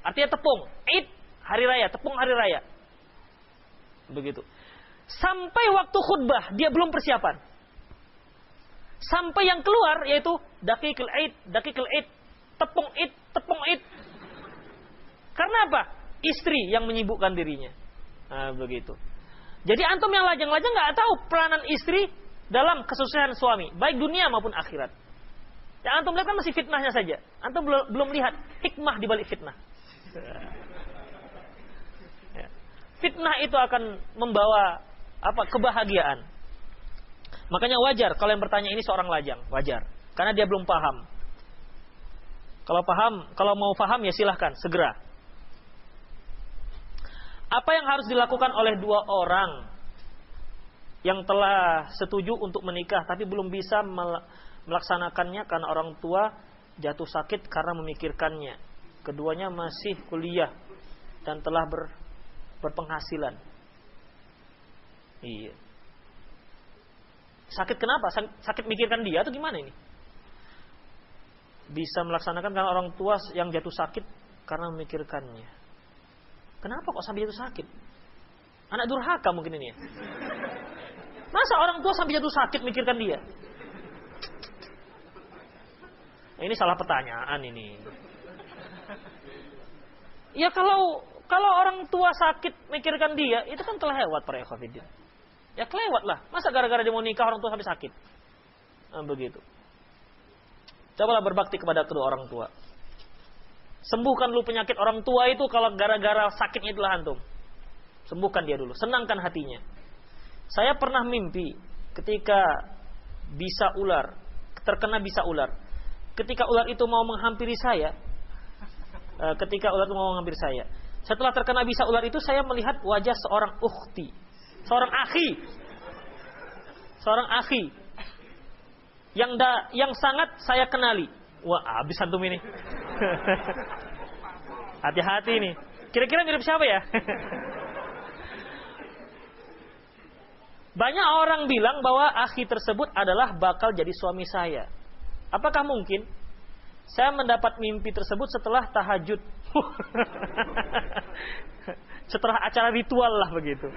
artinya tepung. Id, hari raya, tepung hari raya. Begitu. Sampai waktu khutbah dia belum persiapan. Sampai yang keluar yaitu dakikul id, tepung id. Karena apa? Istri yang menyibukkan dirinya. Nah, begitu. Jadi antum yang lajang-lajang nggak tahu peranan istri dalam kesuksesan suami, baik dunia maupun akhirat. Yang antum lihat kan masih fitnahnya saja. Antum belum lihat hikmah di balik fitnah. Fitnah itu akan membawa kebahagiaan. Makanya wajar kalau yang bertanya ini seorang lajang, wajar, karena dia belum paham. Kalau mau paham ya silahkan segera. Apa yang harus dilakukan oleh dua orang yang telah setuju untuk menikah tapi belum bisa melaksanakannya karena orang tua jatuh sakit karena memikirkannya. Keduanya masih kuliah dan telah berpenghasilan. Iya. Sakit kenapa? Sakit mikirkan dia atau gimana ini? Bisa melaksanakan karena orang tua yang jatuh sakit karena memikirkannya. Kenapa kok sampai jatuh sakit? Anak durhaka mungkin ini ya. Masa orang tua sampai jatuh sakit mikirkan dia? Ini salah pertanyaan ini. Ya kalau orang tua sakit mikirkan dia, itu kan telah lewat para ikhwatiddin. Ya kelewat lah. Masa gara-gara dia mau nikah orang tua sampai sakit? Nah, begitu. Cobalah berbakti kepada kedua orang tua. Sembuhkan dulu penyakit orang tua itu kalau gara-gara sakitnya itulah antum. Sembuhkan dia dulu. Senangkan hatinya. Saya pernah mimpi ketika terkena bisa ular. Ketika ular itu mau menghampiri saya. Setelah terkena bisa ular itu saya melihat wajah seorang ukhti. Seorang akhi yang sangat saya kenali. Wah, habis antum ini. Hati-hati ini. Kira-kira mirip siapa ya? Banyak orang bilang bahwa akhi tersebut adalah bakal jadi suami saya. Apakah mungkin saya mendapat mimpi tersebut setelah tahajud? Setelah acara ritual lah begitu.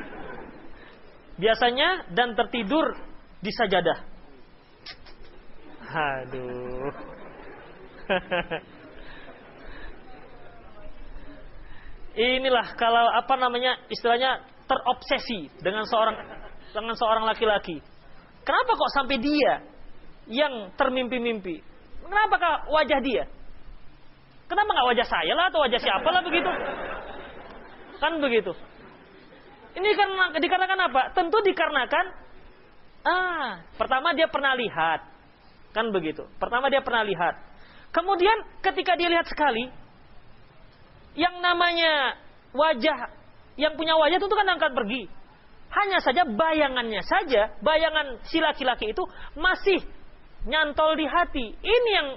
Biasanya dan tertidur di sajadah. Aduh. Inilah kalau istilahnya terobsesi dengan seorang laki-laki. Kenapa kok sampai dia yang termimpi-mimpi? Kenapa wajah dia? Kenapa nggak wajah saya lah atau wajah siapa lah begitu? Kan begitu. Ini dikarenakan apa? Tentu dikarenakan pertama dia pernah lihat. Kan begitu. Pertama dia pernah lihat. Kemudian ketika dia lihat sekali, yang namanya wajah, yang punya wajah itu kan akan pergi. Hanya saja bayangan si laki-laki itu masih nyantol di hati. Ini yang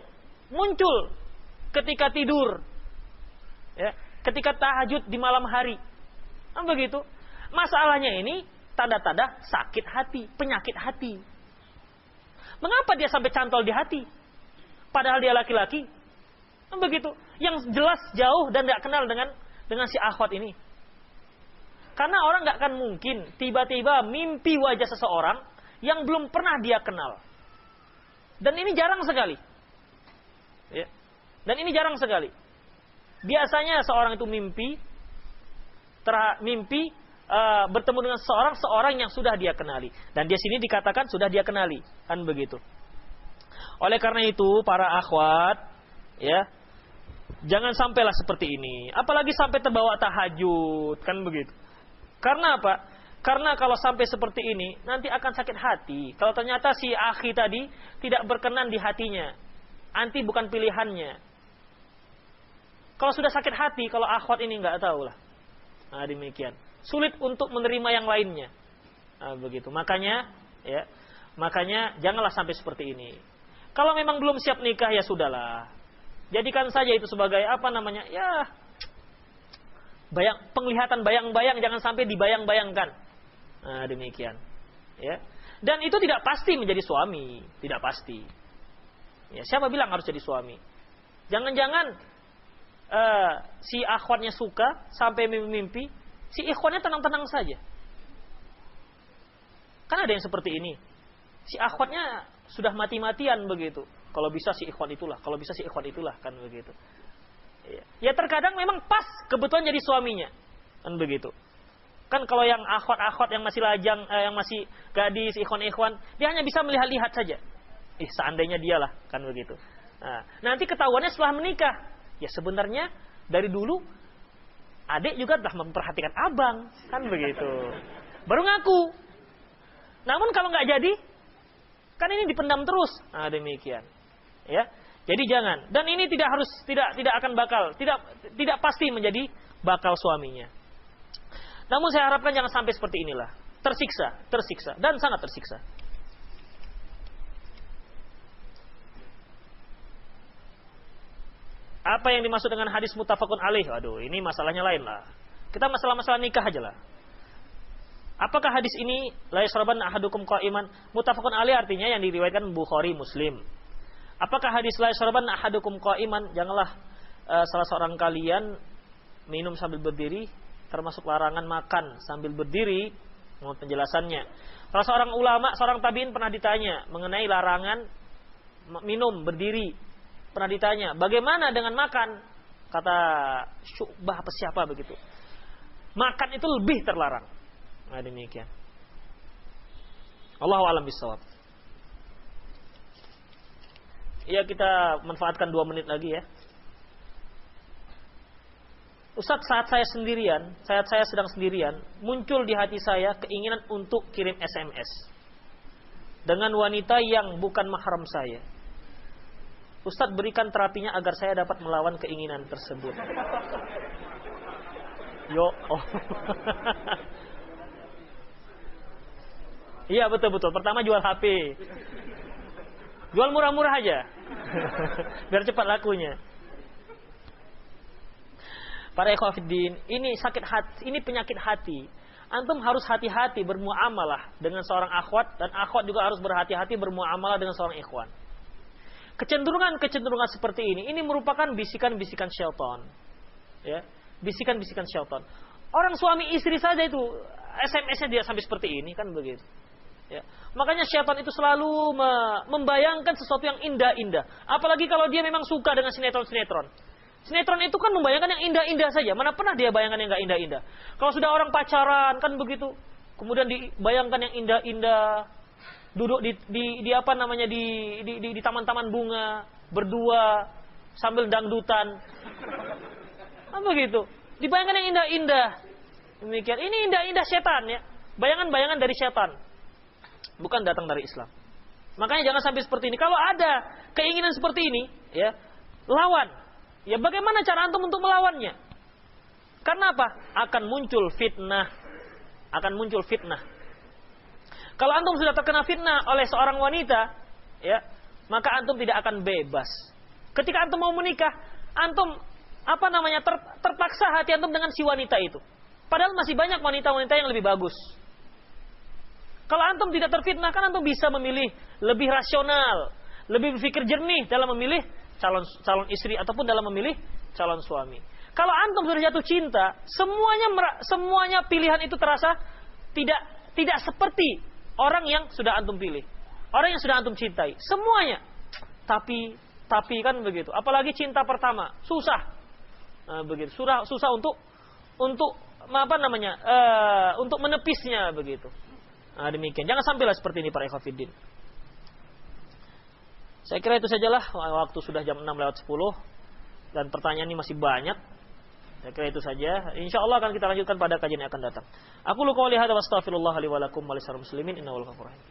muncul ketika tidur. Ya, ketika tahajud di malam hari. Kan begitu. Masalahnya ini tanda-tanda sakit hati, penyakit hati. Mengapa dia sampai cantol di hati? Padahal dia laki-laki. Kan begitu. Yang jelas jauh dan tidak kenal dengan si akhwat ini. Karena orang nggak akan mungkin tiba-tiba mimpi wajah seseorang yang belum pernah dia kenal. Dan ini jarang sekali. Ya. Dan ini jarang sekali. Biasanya seorang itu mimpi bertemu dengan seorang yang sudah dia kenali. Dan di sini dikatakan sudah dia kenali, kan begitu. Oleh karena itu para akhwat, ya, jangan sampailah seperti ini. Apalagi sampai terbawa tahajud, kan begitu. Karena apa? Karena kalau sampai seperti ini nanti akan sakit hati. Kalau ternyata si akhi tadi tidak berkenan di hatinya, anti bukan pilihannya. Kalau sudah sakit hati, kalau akhwat ini nggak tahu lah. Nah, demikian. Sulit untuk menerima yang lainnya. Nah, begitu. Makanya janganlah sampai seperti ini. Kalau memang belum siap nikah ya sudahlah. Jadikan saja itu sebagai penglihatan bayang-bayang, jangan sampai dibayang-bayangkan. Nah, demikian. Ya. Dan itu tidak pasti menjadi suami, tidak pasti. Ya, siapa bilang harus jadi suami? Jangan-jangan si akhwatnya suka sampai mimpi, si ikhwannya tenang-tenang saja. Kan ada yang seperti ini. Si akhwatnya sudah mati-matian begitu. Kalau bisa si ikhwan itulah, kan begitu. Ya terkadang memang pas kebetulan jadi suaminya. Kan begitu. Kan kalau yang akhwat-akhwat yang masih lajang, yang masih gadis, ikhwan-ikhwan, dia hanya bisa melihat-lihat saja. Seandainya dialah, kan begitu. Nah, nanti ketahuannya setelah menikah. Ya sebenarnya dari dulu adik juga telah memperhatikan abang, kan begitu. Baru ngaku. Namun kalau nggak jadi, kan ini dipendam terus. Nah, demikian. Ya, Jadi jangan. Dan ini tidak akan bakal, tidak pasti menjadi bakal suaminya. Namun saya harapkan jangan sampai seperti inilah. Tersiksa dan sangat tersiksa. Apa yang dimaksud dengan hadis muttafaqun alaih? Aduh, ini masalahnya lain lah. Kita masalah-masalah nikah aja lah. Apakah hadis ini la yashrabanna ahadukum qa'iman? Muttafaqun alaih artinya yang diriwayatkan Bukhari, Muslim. Apakah hadis la yashrabanna ahadukum qa'iman? Janganlah salah seorang kalian minum sambil berdiri, termasuk larangan makan sambil berdiri. Menurut penjelasannya, salah seorang ulama, seorang tabi'in pernah ditanya mengenai larangan minum berdiri. Pernah ditanya, bagaimana dengan makan? Kata Syu'bah apa siapa begitu. Makan itu lebih terlarang. Nah, demikian. Allahu a'lam bishawab. Ya, kita manfaatkan 2 menit lagi ya. Ustaz, saat saya sedang sendirian, muncul di hati saya keinginan untuk kirim SMS dengan wanita yang bukan mahram saya. Ustaz, berikan terapinya agar saya dapat melawan keinginan tersebut. Iya, betul. Pertama jual HP. Jual murah-murah aja. Biar cepat lakunya. Para ikhwatiddin, ini sakit hati, ini penyakit hati. Antum harus hati-hati bermuamalah dengan seorang akhwat, dan akhwat juga harus berhati-hati bermuamalah dengan seorang ikhwan. Kecenderungan seperti ini merupakan bisikan-bisikan syaitan. Ya, bisikan-bisikan syaitan. Orang suami istri saja itu SMS-nya dia sampai seperti ini, kan begitu. Ya. Makanya syaitan itu selalu membayangkan sesuatu yang indah-indah. Apalagi kalau dia memang suka dengan sinetron-sinetron. Sinetron itu kan membayangkan yang indah-indah saja. Mana pernah dia bayangkan yang enggak indah-indah. Kalau sudah orang pacaran kan begitu. Kemudian dibayangkan yang indah-indah. Duduk di apa namanya di taman-taman bunga, berdua sambil dangdutan. Kan begitu. Dibayangkan yang indah-indah. Demikian. Ini indah-indah setan ya. Bayangan-bayangan dari setan. Bukan datang dari Islam. Makanya jangan sampai seperti ini. Kalau ada keinginan seperti ini, ya, lawan. Ya, bagaimana cara antum untuk melawannya? Karena apa? Akan muncul fitnah. Kalau antum sudah terkena fitnah oleh seorang wanita, ya, maka antum tidak akan bebas. Ketika antum mau menikah, antum terpaksa hati antum dengan si wanita itu. Padahal masih banyak wanita-wanita yang lebih bagus. Kalau antum tidak terfitnah, kan antum bisa memilih lebih rasional, lebih berpikir jernih dalam memilih calon istri ataupun dalam memilih calon suami. Kalau antum sudah jatuh cinta, semuanya pilihan itu terasa tidak seperti orang yang sudah antum pilih, orang yang sudah antum cintai. Semuanya, tapi kan begitu. Apalagi cinta pertama, susah, begitu. Susah untuk untuk menepisnya begitu. Nah, demikian. Jangan sampailah seperti ini para ikhwatiddin. Saya kira itu sajalah, waktu sudah jam 6:10 dan pertanyaan ini masih banyak. Saya kira itu saja. Insyaallah akan kita lanjutkan pada kajian yang akan datang. Aku qouli hadza wa astaghfirullah li wa lakum wa lisal muslimin innahu ghafurur rahim.